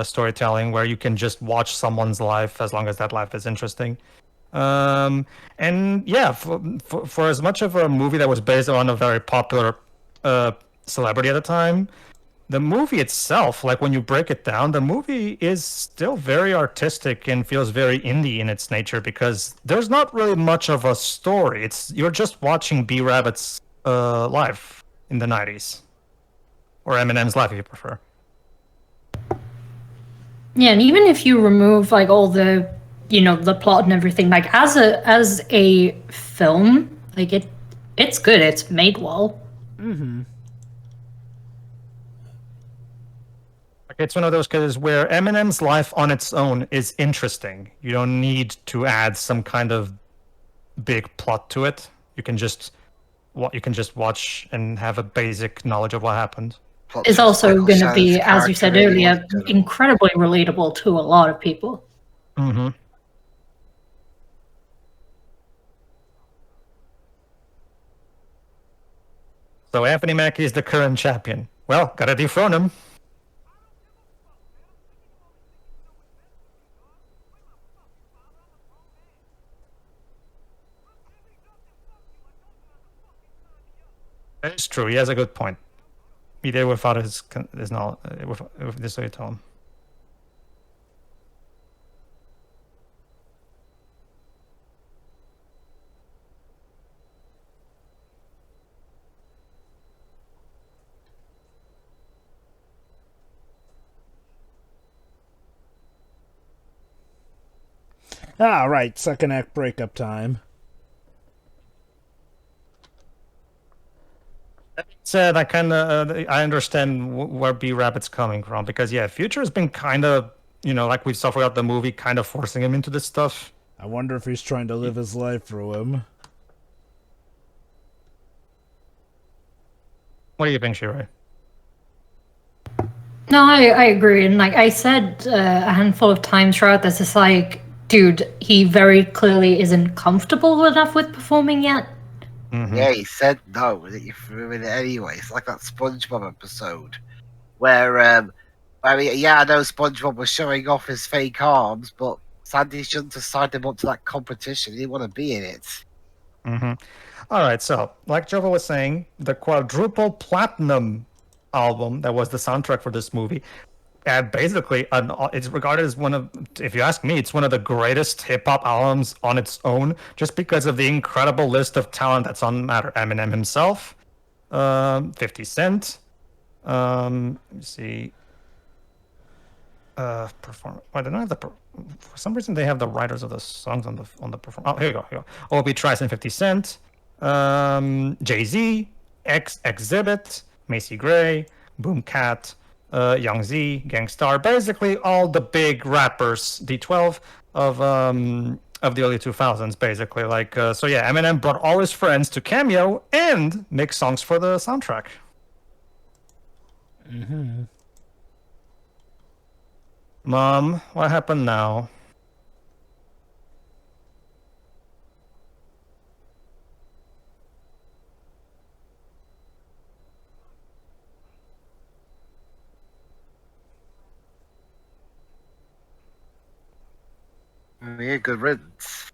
storytelling where you can just watch someone's life as long as that life is interesting. And yeah, for as much of a movie that was based on a very popular celebrity at the time, the movie itself, like when you break it down, the movie is still very artistic and feels very indie in its nature because there's not really much of a story. You're just watching B Rabbit's life in the 90s, or Eminem's life if you prefer. Yeah, and even if you remove like all the, the plot and everything, like as a film, like it's good. It's made well. It's one of those cases where Eminem's life on its own is interesting. You don't need to add some kind of big plot to it. You can just watch and have a basic knowledge of what happened. It's also going to be, as you said earlier, incredibly relatable to a lot of people. Mm-hmm. So Anthony Mackie is the current champion. Well, gotta dethrone him. It's true. He has a good point. He did without his knowledge. With this way, tell him. Ah, right, second act breakup time. Said I kind of I understand where B Rabbit's coming from because yeah, Future has been kind of like we saw throughout the movie, kind of forcing him into this stuff. I wonder if he's trying to live his life through him. What do you think, Shirai? No, I agree. And like I said a handful of times throughout this, it's like, dude, he very clearly isn't comfortable enough with performing yet. Mm-hmm. Yeah, he said no, that you threw in it anyway. It's like that SpongeBob episode where, I mean, yeah, I know SpongeBob was showing off his fake arms, but Sandy shouldn't have signed him up to that competition. He didn't want to be in it. Mm-hmm. All right, so like Jova was saying, the quadruple platinum album that was the soundtrack for this movie, and basically, it's regarded as one of, if you ask me, it's one of the greatest hip hop albums on its own, just because of the incredible list of talent that's on matter. Eminem himself, 50 Cent, let me see, perform. I don't know for some reason they have the writers of the songs on the perform. Oh, here you go. Obi Trice and 50 Cent, Jay-Z, Exhibit, Macy Gray, Boom Cat, Young Z, Gangstar, basically all the big rappers, D12 of the early 2000s, basically. Like so, yeah, Eminem brought all his friends to cameo and make songs for the soundtrack. Mm-hmm. Mom, what happened now? Yeah, good riddance.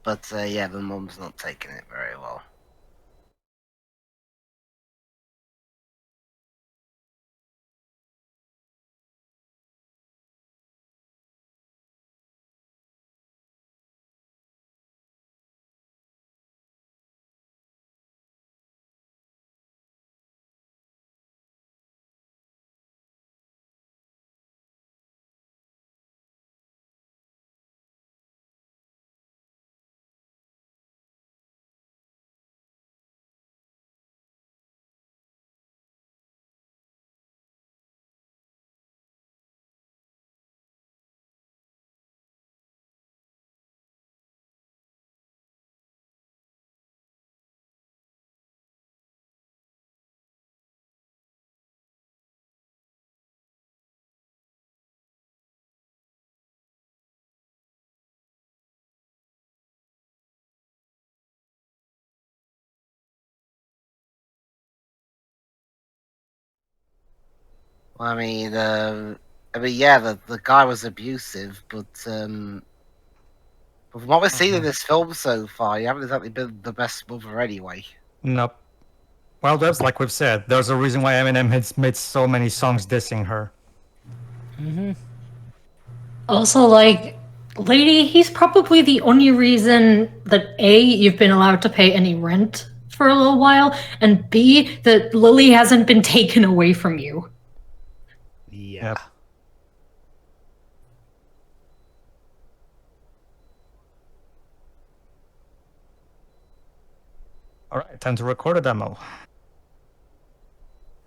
But yeah, the mum's not taking it very well. I mean, yeah, the guy was abusive, but from what we've seen in this film so far, you haven't exactly been the best mother anyway. Nope. Well, that's like we've said. There's a reason why Eminem has made so many songs dissing her. Also, like, lady, he's probably the only reason that A, you've been allowed to pay any rent for a little while, and B, that Lily hasn't been taken away from you. Yeah. Yep. All right, time to record a demo.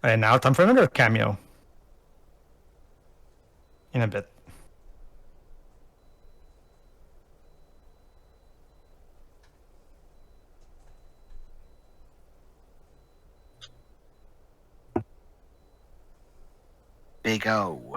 And now time for another cameo. In a bit. Big O.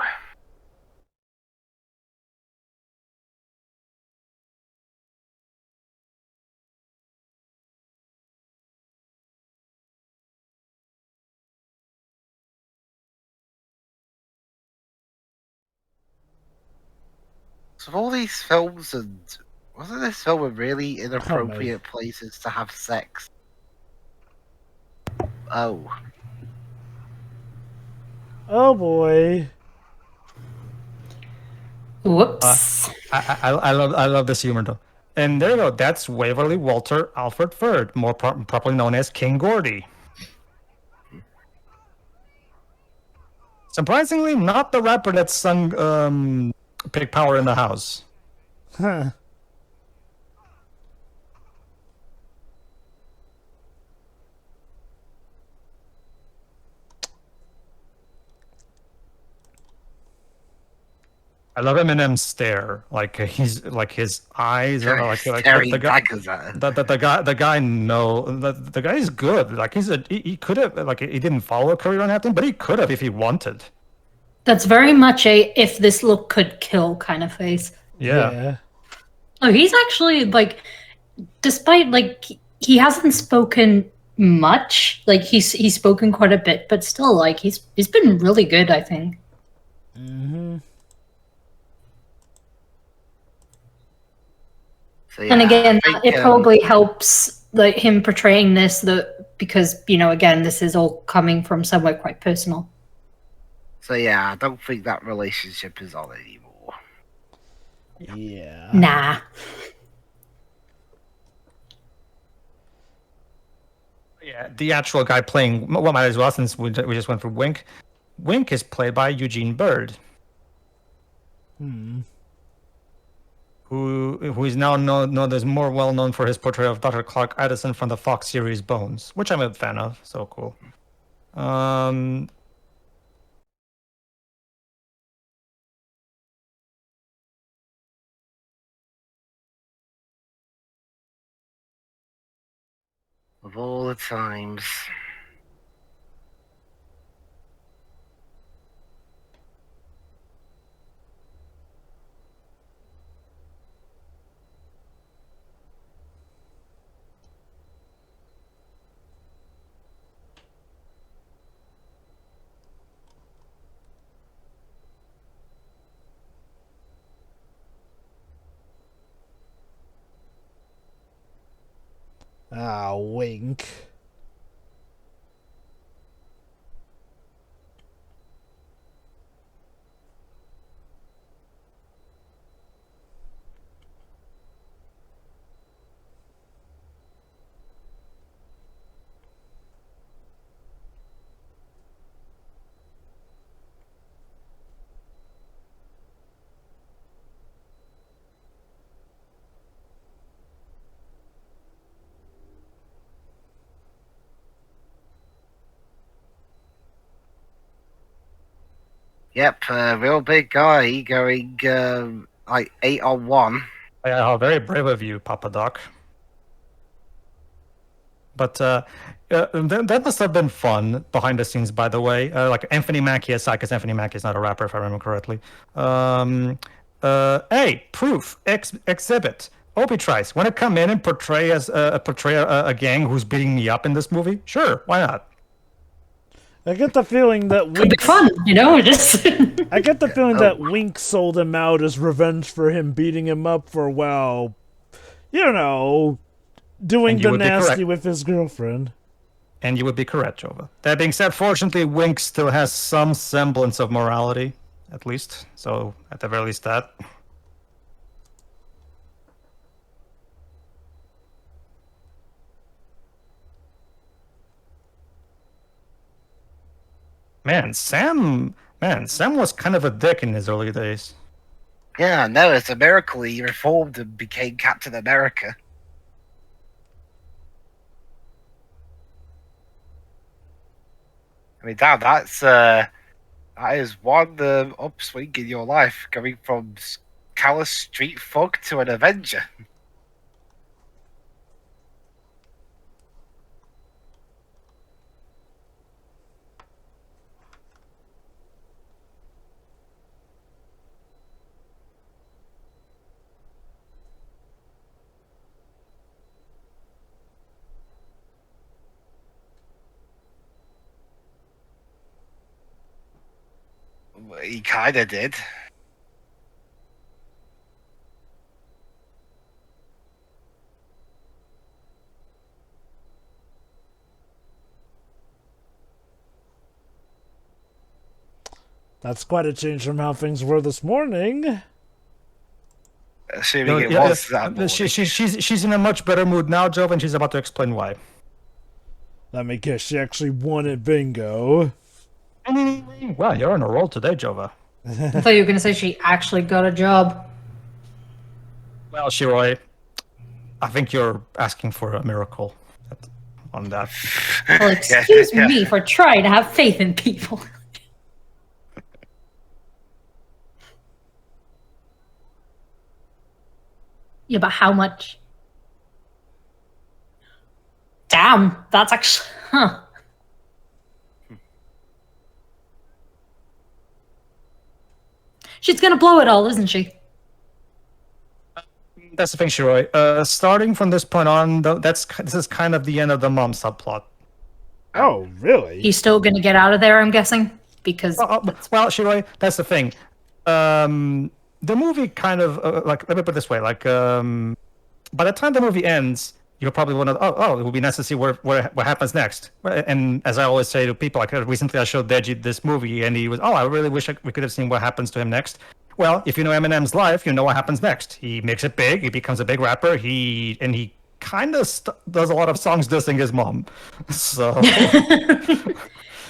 So all these films and wasn't this film in really inappropriate places to have sex? Oh. Oh boy. Whoops. I love this humor though. And there you go. That's Waverly Walter Alfred Ferd, more properly known as King Gordy. Surprisingly, not the rapper that sung "Big Power in the House." Huh. I love Eminem's stare. Like he's like his eyes are like Staring the guy. daggers at her. The guy the guy is good. Like he could have like he didn't follow a career on acting, but he could have if he wanted. That's very much a if this look could kill kind of face. Yeah. Oh, he's actually like, despite like he hasn't spoken much, like he's spoken quite a bit, but still like he's been really good, I think. Mm-hmm. So, yeah, And again, I think, it probably helps like him portraying this because again, this is all coming from somewhere quite personal. So yeah, I don't think that relationship is on anymore. Yeah. Nah. Yeah, the actual guy playing well might as well since we just went for Wink. Wink is played by Eugene Bird, Hmm. who is now known as more well known for his portrayal of Dr. Clark Addison from the Fox series Bones, which I'm a fan of. So cool. Of all the times. Ah, wink. Yep, real big guy going like 8-on-1. Yeah, how very brave of you, Papa Doc. But that must have been fun behind the scenes, by the way. Like Anthony Mackie aside, because Anthony Mackie is not a rapper, if I remember correctly. Hey, proof, exhibit. Obi Trice, want to come in and portray a gang who's beating me up in this movie? Sure, why not? I get the feeling that Could be Wink. fun, you know. Just I get the feeling that Wink sold him out as revenge for him beating him up for, well, you know, doing And you the would be nasty correct. with his girlfriend. And you would be correct, Jova. That being said, fortunately, Wink still has some semblance of morality, at least. So, at the very least, that. Sam was kind of a dick in his early days. Yeah, no, it's a miracle he reformed and became Captain America. I mean, damn, that is one upswing in your life, going from callous street thug to an Avenger. He kind of did. That's quite a change from how things were this morning. Assuming it was that morning. She's in a much better mood now, Jova, and she's about to explain why. Let me guess, she actually won at bingo. Well, you're on a roll today, Jova. I thought you were going to say she actually got a job. Well, Shiroi, I think you're asking for a miracle on that. Well, excuse me for trying to have faith in people. Yeah, but how much? Damn, that's actually... Huh. She's gonna blow it all, isn't she? That's the thing, Shiroi. Starting from this point on, this is kind of the end of the mom subplot. Oh, really? He's still gonna get out of there, I'm guessing? Because... Well, Shiroi, that's the thing. The movie kind of let me put it this way: by the time the movie ends, you'll probably want to. Oh, it would be nice to see what happens next. And as I always say to people, like recently I showed Deji this movie, and he was, I really wish we could have seen what happens to him next. Well, if you know Eminem's life, you know what happens next. He makes it big. He becomes a big rapper. He kind of does a lot of songs dissing his mom. So.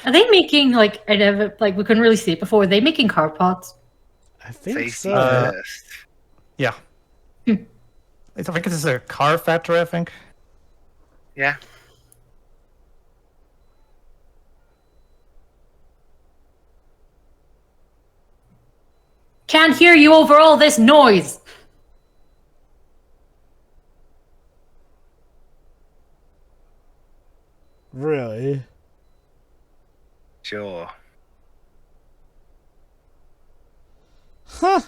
Are they making, like, I never, like, we couldn't really see it before. Are they making car parts? I think Safety so. first. Yeah. I think this is a car factory, I think. Yeah. Can't hear you over all this noise. Really? Sure. Huh.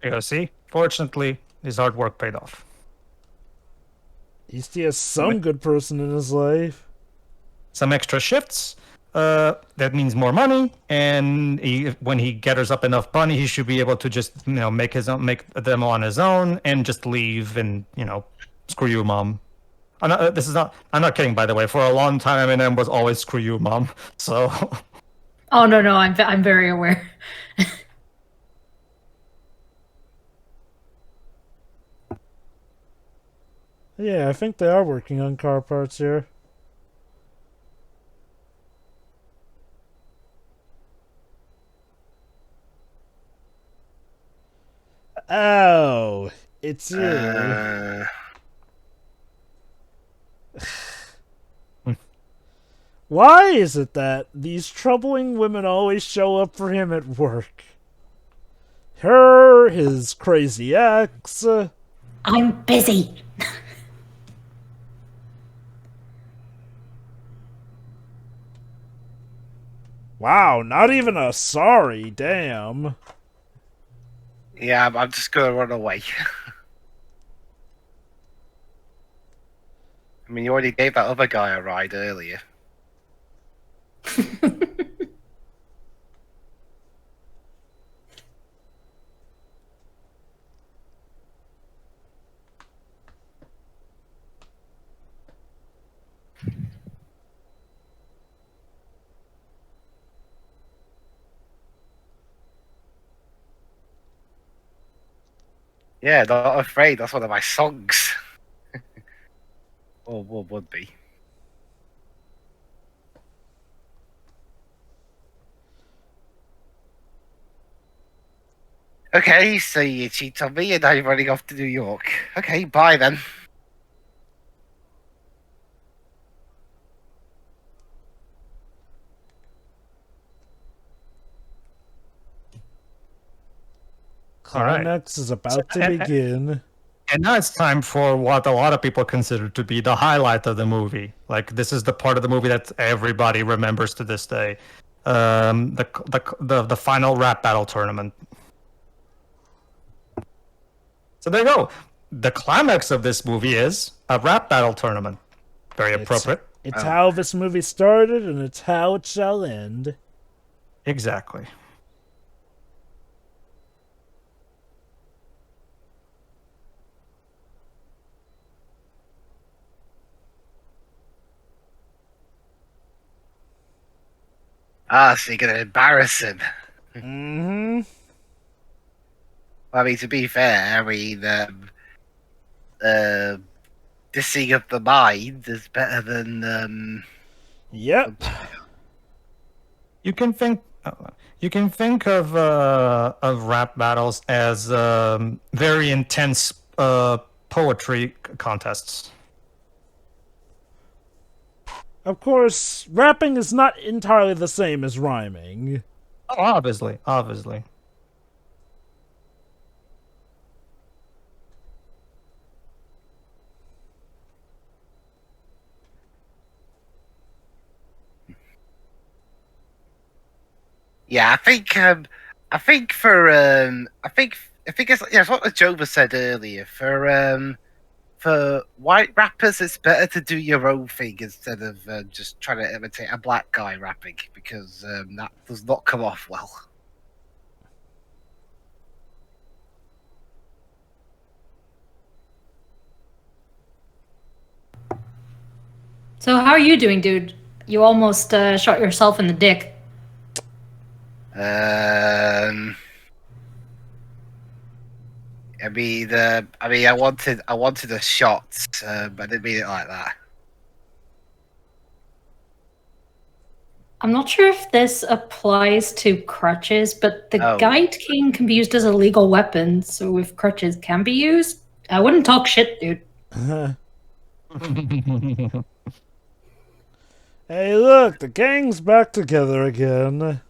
You see, fortunately, his hard work paid off. At least he has some good person in his life. Some extra shifts, that means more money, and when he gathers up enough money, he should be able to just make them on his own and just leave and screw you, mom. I'm not kidding, by the way. For a long time, Eminem was always "screw you, mom." So, Oh no, I'm very aware. Yeah, I think they are working on car parts here. Oh, it's you. Why is it that these troubling women always show up for him at work? Her, his crazy ex. I'm busy. Wow, not even a sorry, damn. Yeah, I'm just gonna run away. I mean, you already gave that other guy a ride earlier. Yeah, Not Afraid, that's one of my songs. Or would be. Okay, so you cheat on me and now you're running off to New York. Okay, bye then. Climax is about to begin. and now it's time for what a lot of people consider to be the highlight of the movie. Like, this is the part of the movie that everybody remembers to this day. The final rap battle tournament. So there you go. The climax of this movie is a rap battle tournament. Very appropriate. It's how this movie started, and it's how it shall end. Exactly. Ah, so you're gonna embarrass him. Mm-hmm. I mean, to be fair, I mean, dissing of the mind is better than Yep. You can think of rap battles as very intense poetry contests. Of course, rapping is not entirely the same as rhyming. Oh, obviously. yeah. I think it's what Jova said earlier. For white rappers, it's better to do your own thing instead of just trying to imitate a black guy rapping because that does not come off well. So how are you doing, dude? You almost shot yourself in the dick. I wanted a shot, but I didn't mean it like that. I'm not sure if this applies to crutches, but the guide cane can be used as a legal weapon, so if crutches can be used, I wouldn't talk shit, dude. Hey, look, the gang's back together again.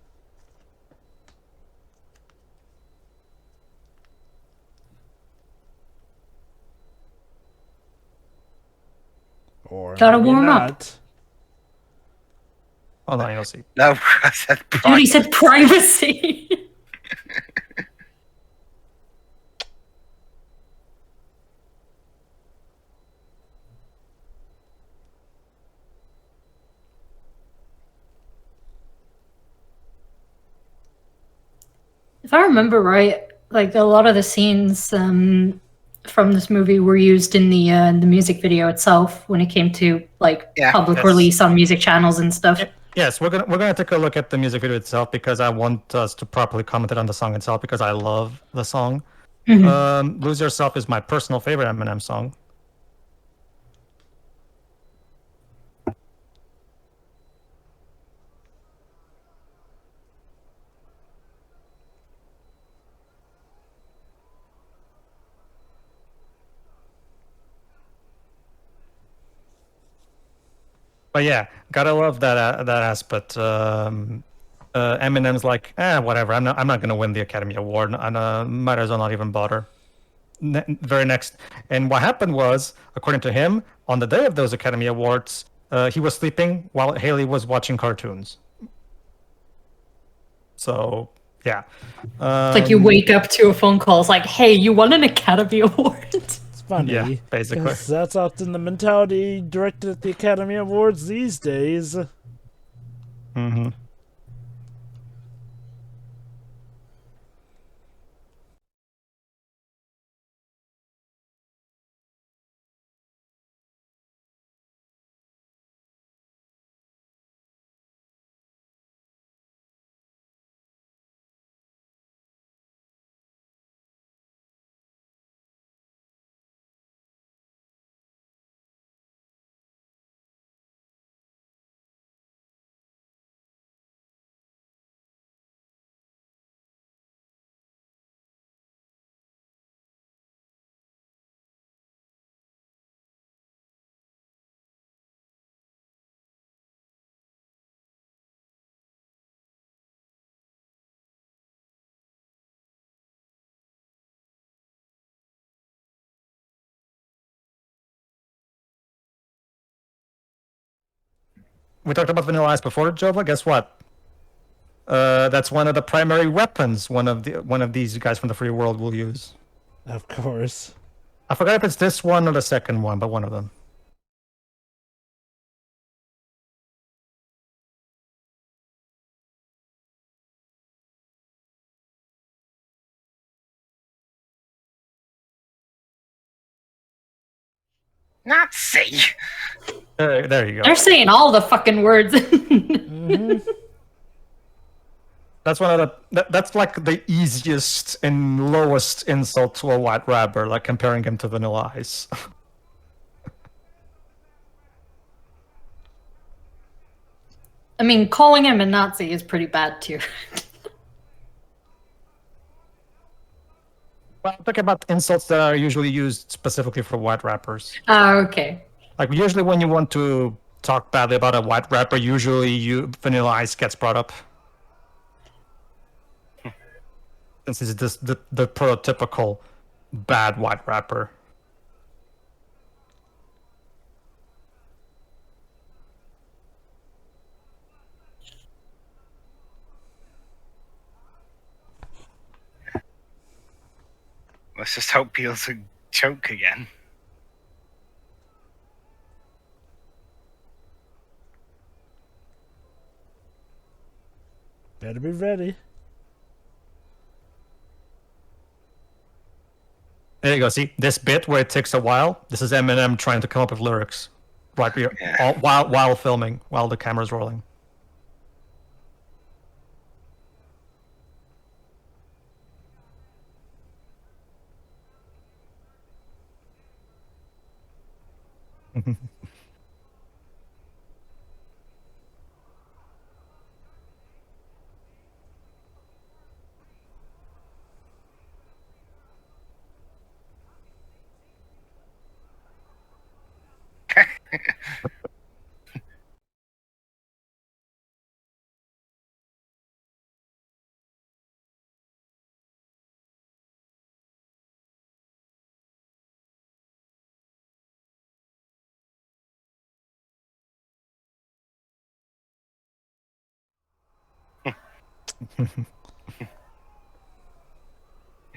Or Gotta maybe warm not. up. Hold on, you'll see. No, I said Dude, he said privacy. If I remember right, like a lot of the scenes from this movie were used in the music video itself when it came to like Yeah, public yes. release on music channels and stuff. Yes, we're gonna take a look at the music video itself because I want us to properly comment on the song itself because I love the song. "Lose Yourself" is my personal favorite Eminem song. But yeah, gotta love that aspect. Eminem's like, whatever. I'm not gonna win the Academy Award. And might as well not even bother. Very next, and what happened was, according to him, on the day of those Academy Awards, he was sleeping while Haley was watching cartoons. So yeah, Like you wake up to a phone call, it's like, "Hey, you won an Academy Award." It's funny. Yeah, basically. 'cause that's often the mentality directed at the Academy Awards these days. Mm-hmm. We talked about Vanilla Ice before, Jova. Guess what? That's one of the primary weapons one of these guys from the free world will use. Of course. I forgot if it's this one or the second one, but one of them. Nazi. There you go. They're saying all the fucking words. That's one of that's like the easiest and lowest insult to a white rapper, like comparing him to Vanilla Ice. I mean, calling him a Nazi is pretty bad too. Well, I'm talking about insults that are usually used specifically for white rappers. Okay. Like usually when you want to talk badly about a white rapper, usually Vanilla Ice gets brought up. Since he's the prototypical bad white rapper. Let's just hope he doesn't choke again. Better be ready. There you go. See this bit where it takes a while. This is Eminem trying to come up with lyrics, right here, while filming, while the camera's rolling.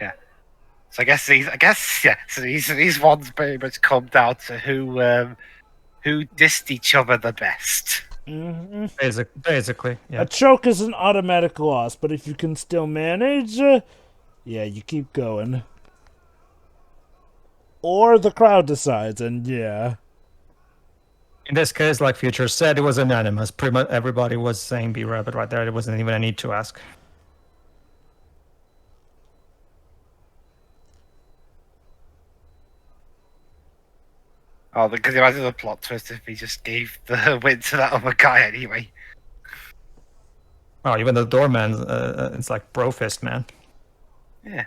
Yeah. So I guess these ones pretty much come down to who dissed each other the best. Basically, yeah. A choke is an automatic loss, but if you can still manage, yeah, you keep going. Or the crowd decides, and yeah. In this case, like Future said, it was unanimous. Pretty much everybody was saying B Rabbit right there. There wasn't even a need to ask. Oh, because imagine the plot twist if he just gave the win to that other guy anyway. Oh, even the doorman, it's like bro fist, man. Yeah.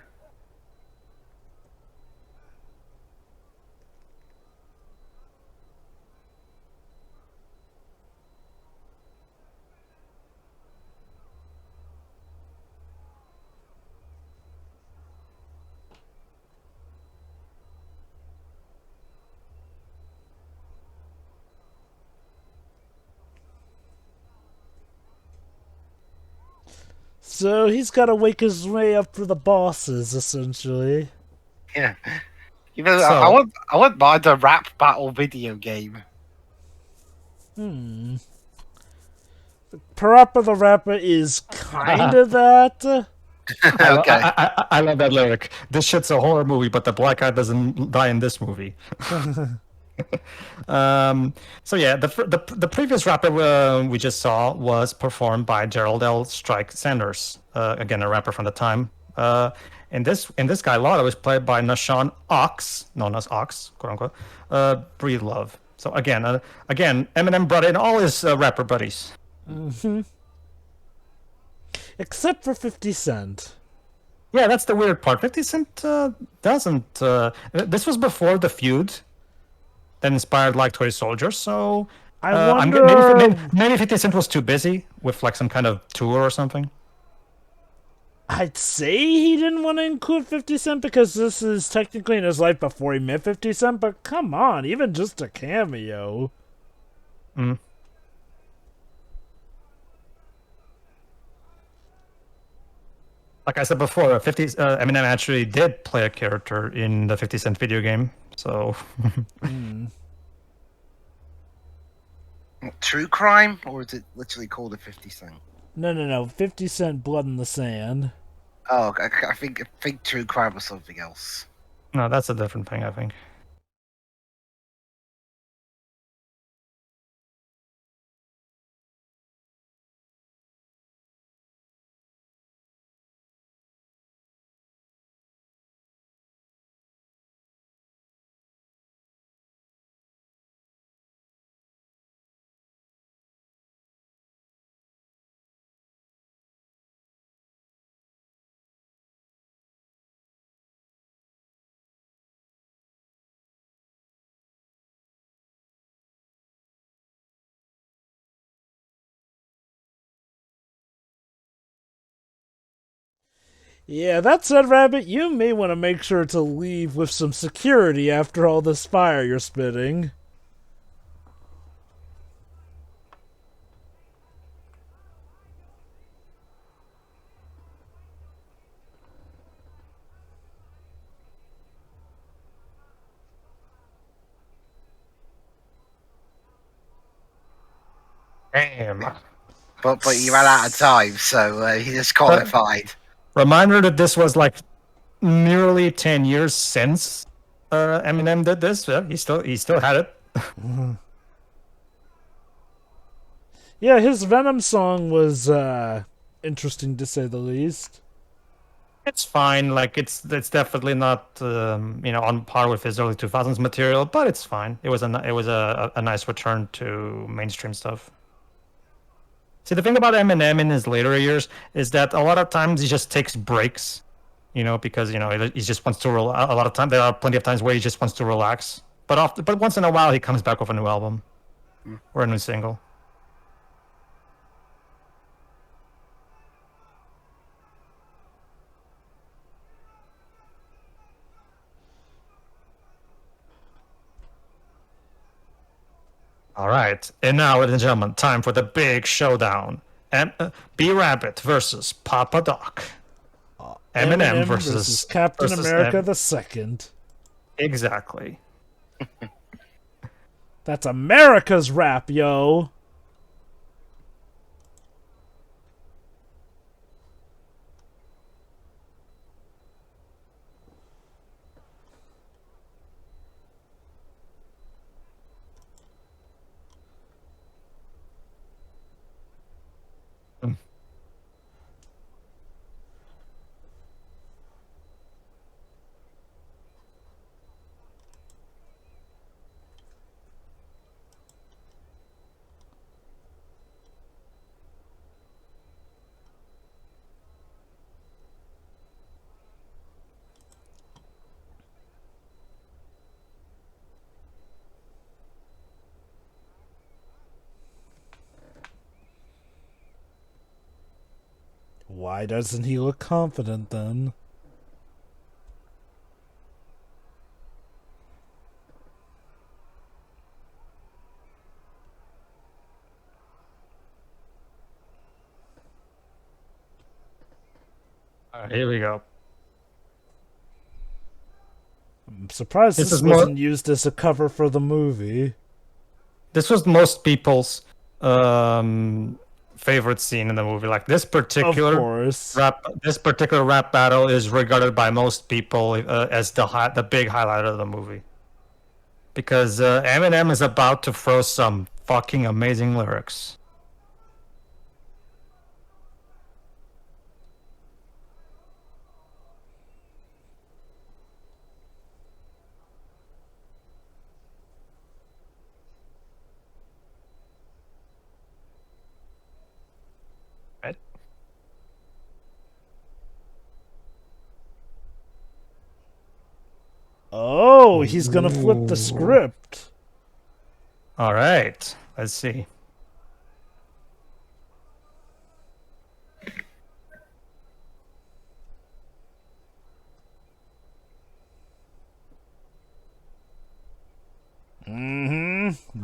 So he's got to wake his way up for the bosses, essentially. Yeah. Even So- I wouldn't mind a rap battle video game. Parappa the Rapper is kind of that. Okay. I love that lyric. This shit's a horror movie, but the black guy doesn't die in this movie. So yeah, the previous rapper we just saw was performed by Gerald L. Strike Sanders, again a rapper from the time. And this guy Lotto is played by Nashawn Ox, known as Ox, quote unquote. Breathe Love. So again, Eminem brought in all his rapper buddies. Except for 50 Cent. Yeah, that's the weird part. 50 Cent doesn't. This was before the feud that inspired like Toy Soldiers, so I I'm wonder. maybe 50 Cent was too busy with like some kind of tour or something. I'd say he didn't want to include 50 Cent because this is technically in his life before he met 50 Cent, but come on, even just a cameo. Like I said before, Eminem actually did play a character in the 50 Cent video game, so True crime, or is it literally called a 50 Cent? No. 50 Cent Blood in the Sand. Oh, I think true crime was something else. no, that's a different thing, I think. Yeah, that said, Rabbit, you may want to make sure to leave with some security after all this fire you're spitting. Damn. But you ran out of time, so he disqualified. Reminder that this was like nearly 10 years since Eminem did this. Yeah, he still had it. Yeah, his Venom song was interesting to say the least. It's fine. Like it's definitely not on par with his early 2000s material, but it's fine. It was a nice return to mainstream stuff. See, the thing about Eminem in his later years is that a lot of times he just takes breaks, because he just wants to roll. A lot of time there are plenty of times where he just wants to relax, but once in a while he comes back with a new album or a new single. All right, and now, ladies and gentlemen, time for the big showdown. B Rabbit versus Papa Doc. Eminem versus Captain versus America the Second. Exactly. That's America's rap, yo. Why doesn't he look confident then? All right, here we go. I'm surprised This this is more- wasn't used as a cover for the movie. This was most people's favorite scene in the movie. Like this Of particular course. rap battle is regarded by most people as the big highlight of the movie, because Eminem is about to throw some fucking amazing lyrics. Right? Oh, he's gonna flip the Ooh. script. All right, let's see.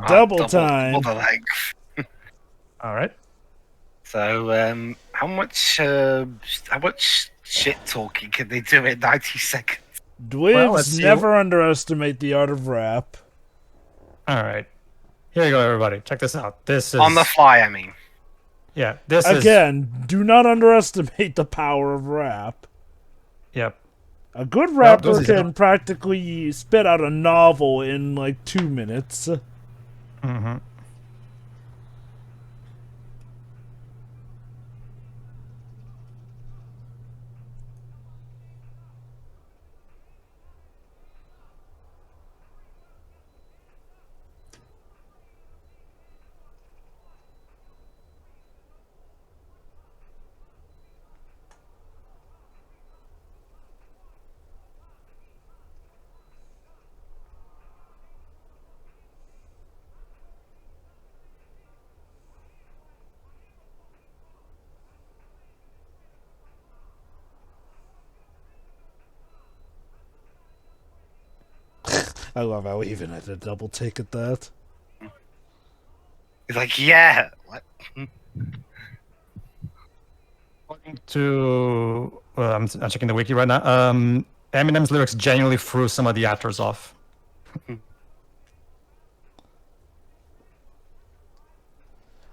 Double time. Double the length. All right. So, how much shit talking can they do in 90 seconds? Dwibs let's see. never underestimate the art of rap. All right. Here you go, everybody. Check this out. This is On the fly, I mean. yeah. This is Again, do not underestimate the power of rap. yep. A good rapper those is- can practically spit out a novel in like 2 minutes. Mm-hmm. I love how he even had a double take at that. He's like, yeah. What? According to I'm checking the wiki right now. Eminem's lyrics genuinely threw some of the actors off.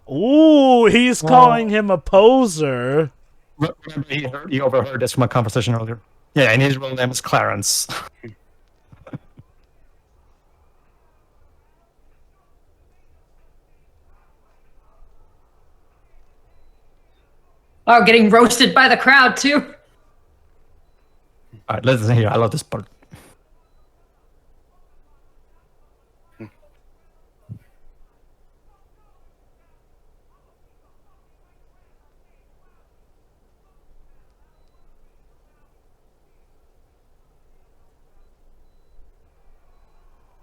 Ooh, he's calling him a poser. Remember, he overheard this from a conversation earlier. Yeah, and his real name is Clarence. Oh, getting roasted by the crowd too. All right, listen here. I love this part.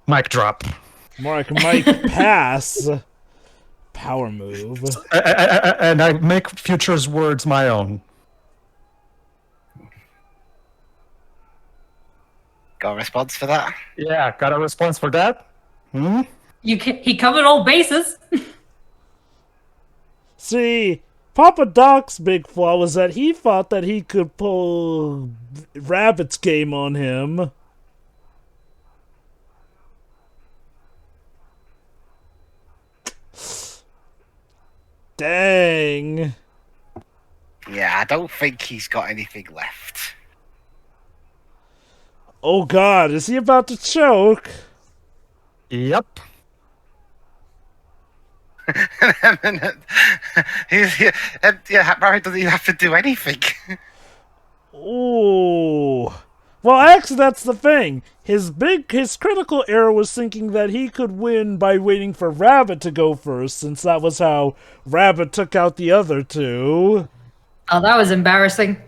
Mic drop. More like Mike Pass. Power move. And I make Future's words my own. Got a response for that? Yeah, got a response for that? Hmm? He covered all bases. See, Papa Doc's big flaw was that he thought that he could pull Rabbit's game on him. Dang. Yeah, I don't think he's got anything left. Oh god, is he about to choke? Yep. Eminem, Harry doesn't even have to do anything. Ooh. Well, actually, that's the thing. His critical error was thinking that he could win by waiting for Rabbit to go first, since that was how Rabbit took out the other two. Oh, that was embarrassing.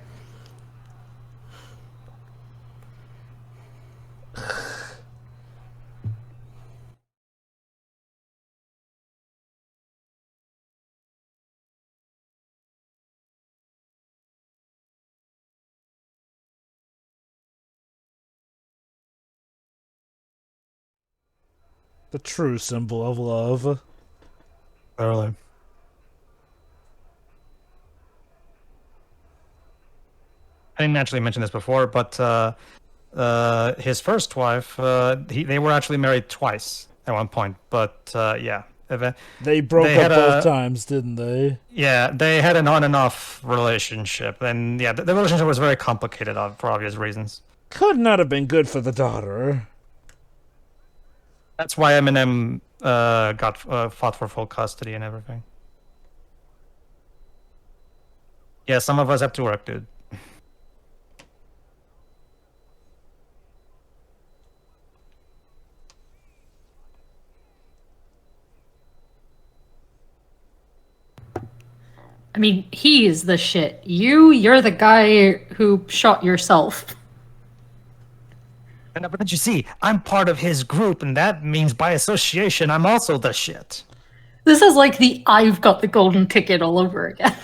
The true symbol of love. Clearly. I didn't actually mention this before, but his first wife, they were actually married twice at one point. But yeah, They broke they up had both a times, didn't they? yeah, they had an on and off relationship, and yeah, the relationship was very complicated for obvious reasons. Could not have been good for the daughter. That's why Eminem got fought for full custody and everything. Yeah, some of us have to work, dude. I mean, he is the shit. You're the guy who shot yourself. But don't you see, I'm part of his group, and that means by association, I'm also the shit. This is like the I've got the golden ticket all over again.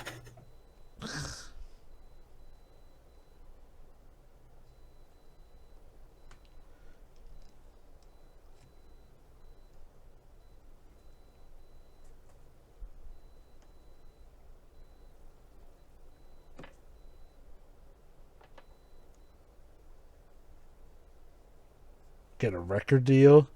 Get a record deal.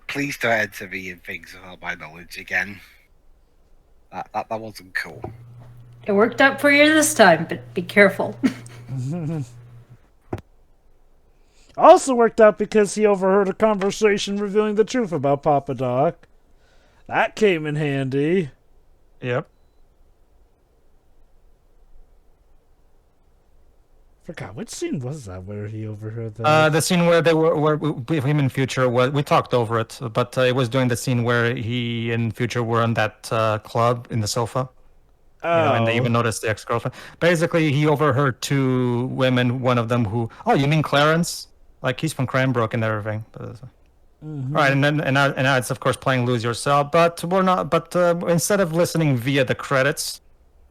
Please don't enter me in things without my knowledge again. That wasn't cool. It worked out for you this time, but be careful. Also worked out because he overheard a conversation revealing the truth about Papa Doc. That came in handy. Yep. Forgot which scene was that where he overheard that. The scene where they were with him in Future, we talked over it, but it was during the scene where he and Future were on that club in the sofa. And they even noticed the ex-girlfriend. Basically, he overheard two women, one of them who, oh, you mean Clarence? Like, he's from Cranbrook and everything. Right, and now it's, of course, playing Lose Yourself, but we're not, but instead of listening via the credits,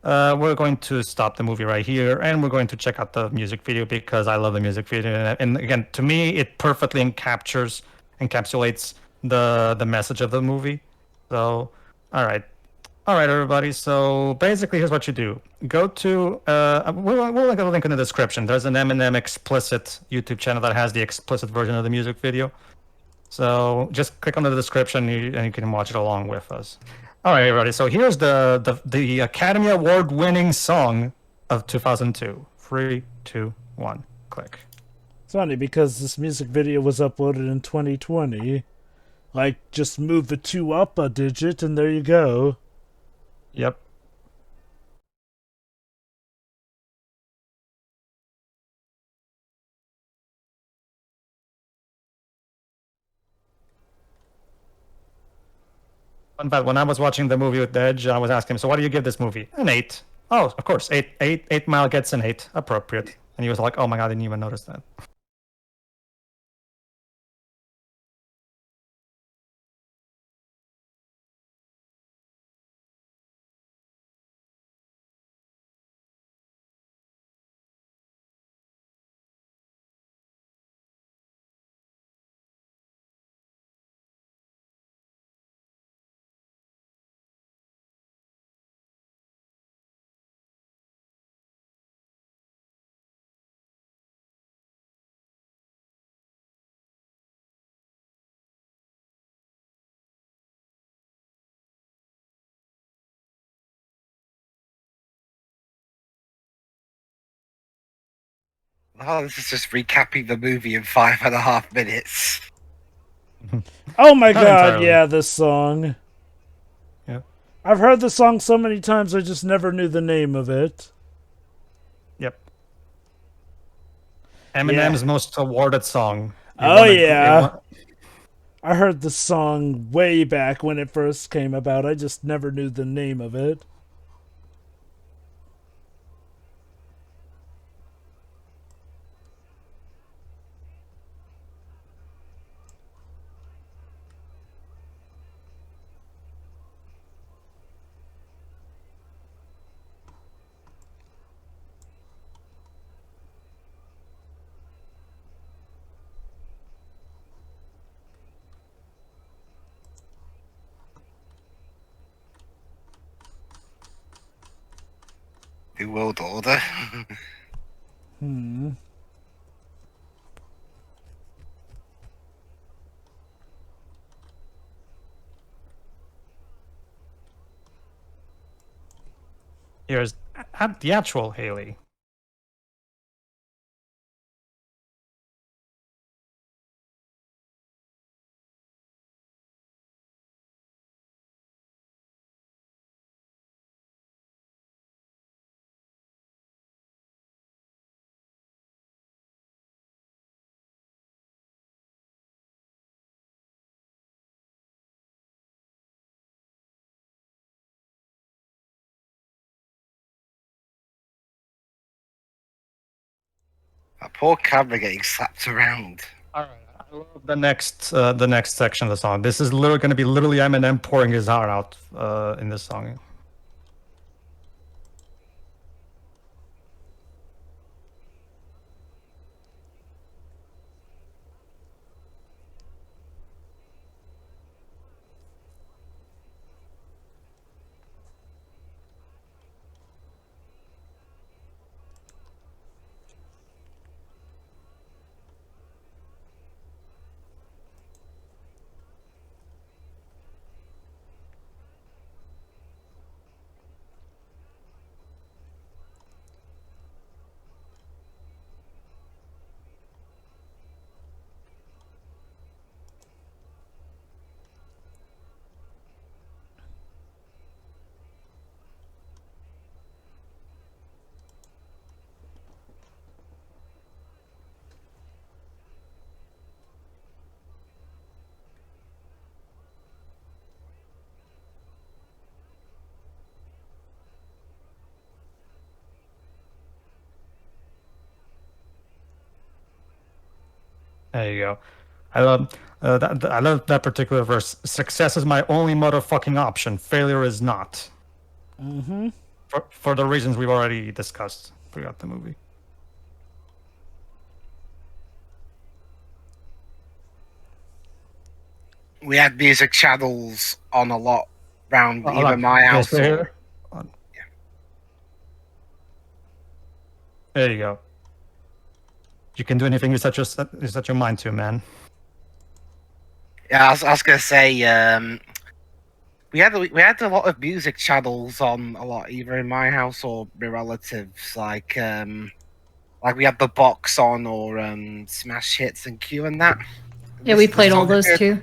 we're going to stop the movie right here, and we're going to check out the music video because I love the music video. And again, to me, it perfectly encapsulates the message of the movie. So, all right, everybody. So basically, here's what you do: go to we'll link a link in the description. There's an Eminem explicit YouTube channel that has the explicit version of the music video. So just click on the description and you can watch it along with us. All right, everybody. So here's the Academy Award winning song of 2002. 3, 2, 1, click. It's funny because this music video was uploaded in 2020. Like, just move the 2 up a digit and there you go. Yep. Fun fact, when I was watching the movie with Edge, I was asking him, so what do you give this movie? An 8. Oh, of course, 8 Mile gets an 8. Appropriate. And he was like, oh my god, I didn't even notice that. Oh, this is just recapping the movie in 5.5 minutes. Oh my Not god, entirely. yeah, this song. Yeah. I've heard the song so many times I just never knew the name of it. Yep. Eminem's most awarded song. Oh yeah. Won. I heard the song way back when it first came about. I just never knew the name of it. New World Order. Hmm. Here's the actual Haley. That poor camera getting slapped around. All right. I love the next section of the song. This is literally going to be literally Eminem pouring his heart out in this song. There you go. I love I love that particular verse. Success is my only motherfucking option. Failure is not. Mm-hmm. For the reasons we've already discussed throughout the movie. We had music channels on a lot around even my Yes, house. there. There you go. You can do anything you set your mind to, man. Yeah, I was gonna say, we had a lot of music channels on a lot, either in my house or my relatives. Like we had the box on, or Smash Hits and Q and that. Yeah, we This played all song those did- too.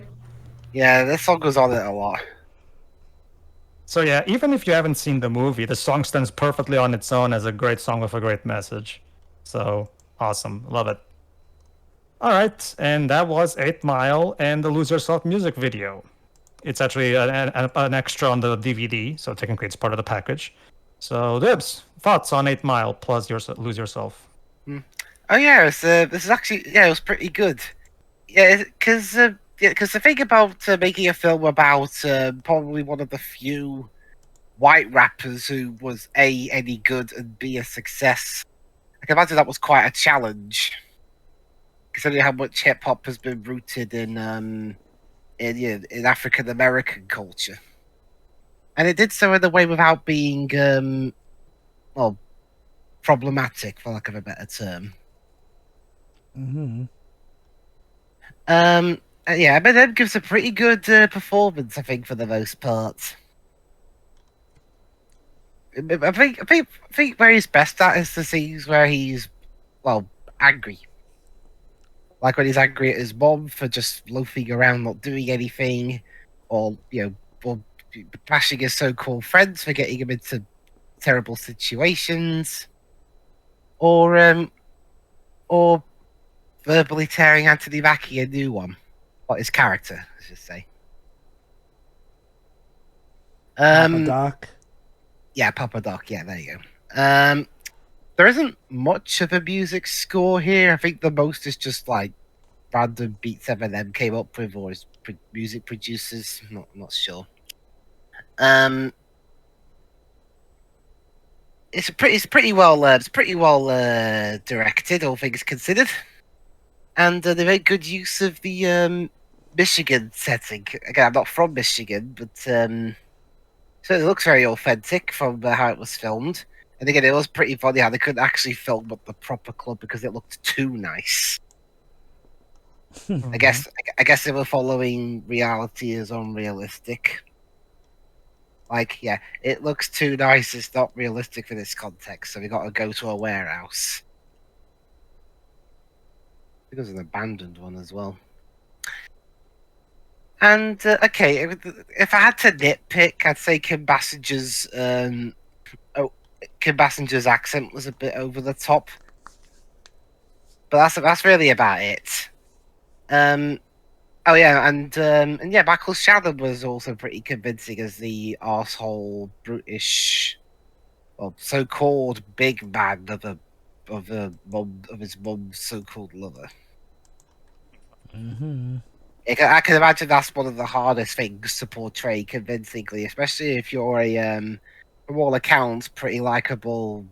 Yeah, this song goes on it a lot. So yeah, even if you haven't seen the movie, the song stands perfectly on its own as a great song with a great message. So awesome, love it. All right, and that was 8 Mile and the Lose Yourself music video. It's actually an extra on the DVD, so technically it's part of the package. So Dibs, thoughts on 8 Mile plus Lose Yourself? Oh yeah, this is actually it was pretty good. Yeah, because the thing about making a film about probably one of the few white rappers who was A, any good, and B, a success, I can imagine that was quite a challenge, considering how much hip hop has been rooted in African American culture, and it did so in a way without being well, problematic, for lack of a better term. Mm-hmm. Yeah, Eminem gives a pretty good performance, I think, for the most part. I think where he's best at is the scenes where he's, well, angry. Like when he's angry at his mom for just loafing around, not doing anything, or or bashing his so-called friends for getting him into terrible situations, or verbally tearing Anthony Mackie a new one. What his character, I should say. Papa Doc. Yeah, Papa Doc. Yeah, there you go. There isn't much of a music score here. I think the most is just like random beats Eminem came up with, or his music producers. Not sure. It's pretty well directed, all things considered, and they made good use of the Michigan setting. Again, I'm not from Michigan, but so it looks very authentic from how it was filmed. And again, it was pretty funny how they couldn't actually film at the proper club because it looked too nice. I guess they were following reality as unrealistic. Like, yeah, it looks too nice. It's not realistic for this context, so we got to go to a warehouse. I think it was an abandoned one as well. And okay, if I had to nitpick, I'd say Kim Bassinger's accent was a bit over the top, but that's really about it. Oh yeah, and yeah, Michael Shannon was also pretty convincing as the arsehole, brutish, well, so-called big man of his mum's so-called lover. Mm-hmm. I can imagine that's one of the hardest things to portray convincingly, especially if you're a from all accounts, pretty likable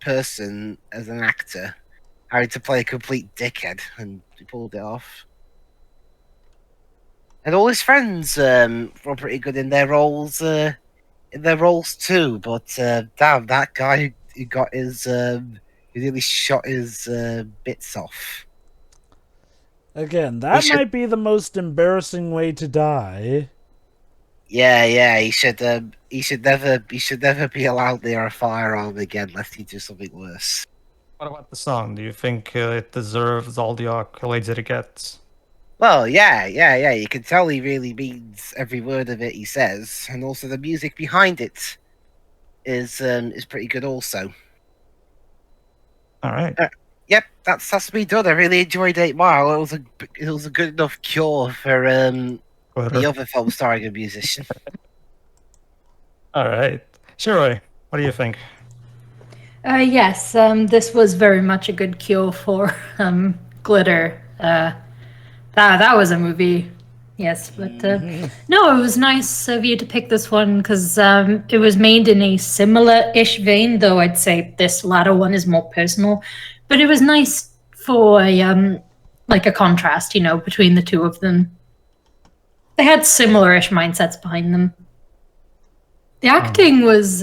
person as an actor, having to play a complete dickhead, and he pulled it off. And all his friends were pretty good in their roles too. But damn, that guy who got his he really shot his bits off. Again, that might be the most embarrassing way to die. Yeah, he should never be allowed near a firearm again, lest he do something worse. What about the song? Do you think it deserves all the accolades that it gets? Well, yeah. You can tell he really means every word of it he says, and also the music behind it is pretty good also. All right. Yep, that's me done. I really enjoyed 8 Mile. It was a good enough cure for the other film starring a musician. All right. Shiroi, what do you think? Yes, this was very much a good cure for glitter. That was a movie. Yes, but no, it was nice of you to pick this one because it was made in a similar-ish vein, though I'd say this latter one is more personal. But it was nice for like a contrast, between the two of them. They had similar-ish mindsets behind them. The acting was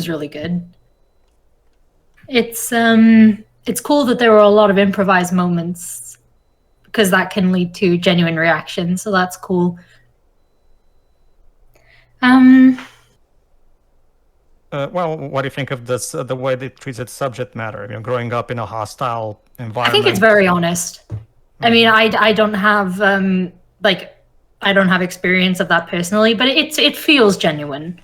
really good. It's cool that there were a lot of improvised moments because that can lead to genuine reaction. So that's cool. Well, what do you think of this? The way they treated subject matter? Growing up in a hostile environment. I think it's very honest. I mean, I don't have I don't have experience of that personally, but it feels genuine.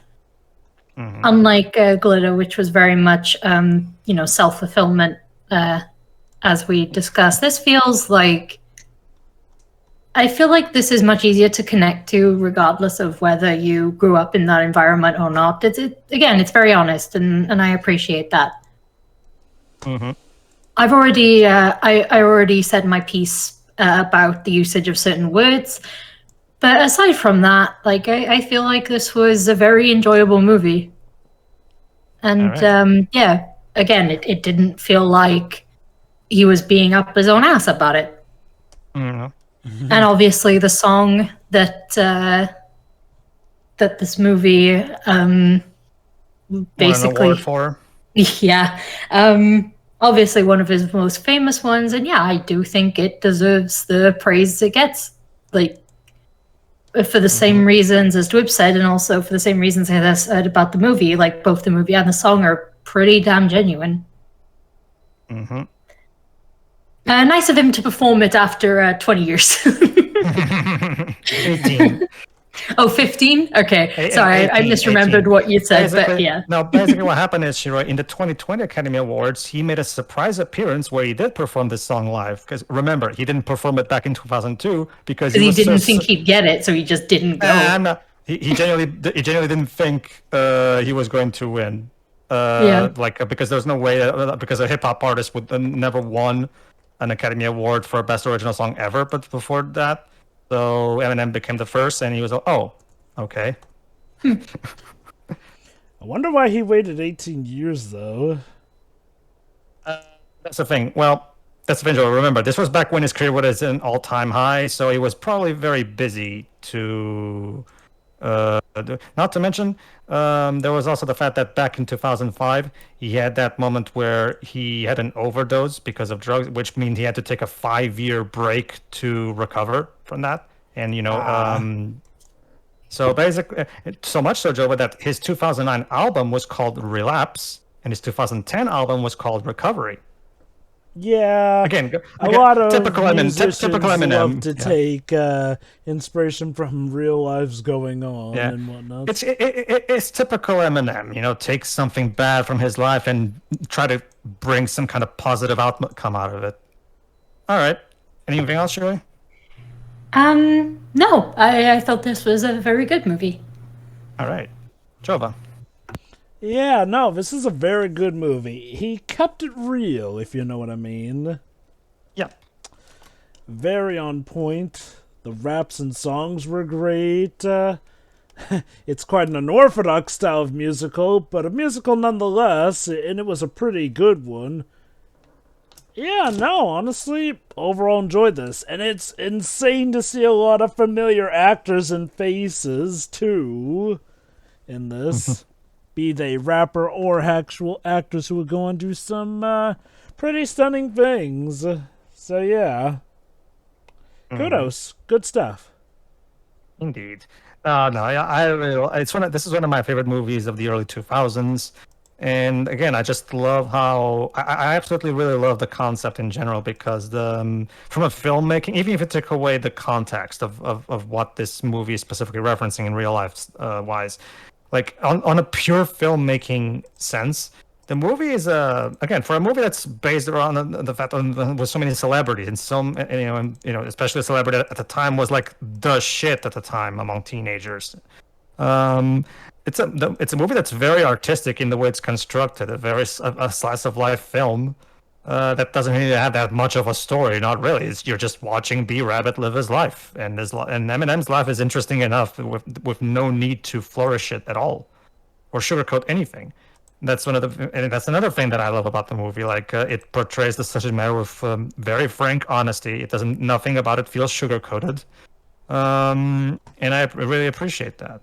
Mm-hmm. Unlike Glitter, which was very much self-fulfillment, as we discussed. This feels like I feel like this is much easier to connect to, regardless of whether you grew up in that environment or not. It's very honest, and I appreciate that. Mm-hmm. I've already I already said my piece about the usage of certain words, but aside from that, I feel like this was a very enjoyable movie, and right. Again, it didn't feel like he was being up his own ass about it. Mm-hmm. And obviously, the song that this movie basically won an award for. Yeah, obviously one of his most famous ones, and I do think it deserves the praise it gets. For the same reasons as Dwib said, and also for the same reasons I said about the movie. Both the movie and the song are pretty damn genuine. Mm-hmm. Nice of him to perform it after 20 years. 18. Oh, 15? Okay. Sorry, I 18, misremembered 18. what you said, but Basically, yeah. no, basically what happened is, Shiro, in the 2020 Academy Awards, he made a surprise appearance where he did perform this song live. Because remember, he didn't perform it back in 2002 because Because he he was didn't think he'd get it, so he just didn't go. I'm not. He genuinely didn't think he was going to win. Yeah. Because there's no way because a hip hop artist would never won an Academy Award for Best Original Song ever, but before that, so Eminem became the first, and he was okay. I wonder why he waited 18 years, though. That's the thing. Well, that's the thing, Joe. Remember, this was back when his career was at an all-time high, so he was probably very busy to. Not to mention, there was also the fact that back in 2005, he had that moment where he had an overdose because of drugs, which means he had to take a 5-year break to recover from that. And, so basically, so much so, Joe, that his 2009 album was called Relapse, and his 2010 album was called Recovery. Yeah, Again, a lot of typical musicians Eminem. love to take inspiration from real lives going on and whatnot. It's typical Eminem, take something bad from his life and try to bring some kind of positive outcome out of it. All right. Anything else, Shirley? No. I thought this was a very good movie. All right. Jova. Yeah, no, this is a very good movie. He kept it real, if you know what I mean. Yeah. Very on point. The raps and songs were great. It's quite an unorthodox style of musical, but a musical nonetheless, and it was a pretty good one. Yeah, no, honestly, overall enjoyed this. And it's insane to see a lot of familiar actors and faces, too, in this. Be they rapper or actual actors who would go on do some pretty stunning things. So yeah, kudos, good stuff. Indeed. No, I really, this is one of my favorite movies of the early 2000s. And again, I just love how I absolutely really love the concept in general because from a filmmaking, even if you take away the context of what this movie is specifically referencing in real life wise, like on a pure filmmaking sense, the movie is again, for a movie that's based around the fact with so many celebrities and especially a celebrity at the time was like the shit at the time among teenagers. It's a movie that's very artistic in the way it's constructed, a slice of life film that doesn't really have that much of a story. Not really. You're just watching B Rabbit live his life, and Eminem's life is interesting enough with no need to flourish it at all or sugarcoat anything. That's that's another thing that I love about the movie. Like it portrays the subject matter with very frank honesty. Nothing about it feels sugarcoated, and I really appreciate that.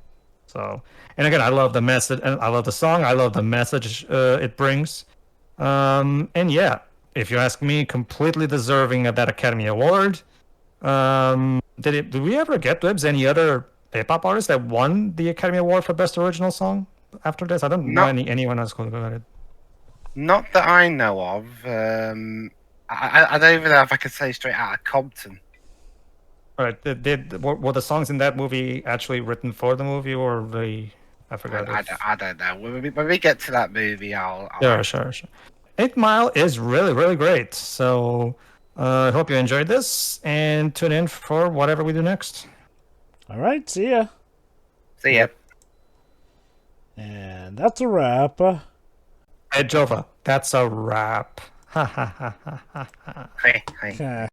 So, and again, I love the message, and I love the song. I love the message it brings. And yeah, if you ask me, completely deserving of that Academy Award. Did we ever get dibs any other hip hop artists that won the Academy Award for Best Original Song after this? I don't know anyone else who got it. Not that I know of. I don't even know if I could say straight out of Compton. All right, were the songs in that movie actually written for the movie, or I forgot. I don't know. When we get to that movie, I'll Sure. 8 Mile is really, really great. So I hope you enjoyed this and tune in for whatever we do next. All right, see ya. See ya. And that's a wrap. Hey, Jova, that's a wrap. Ha ha ha ha ha. Hey.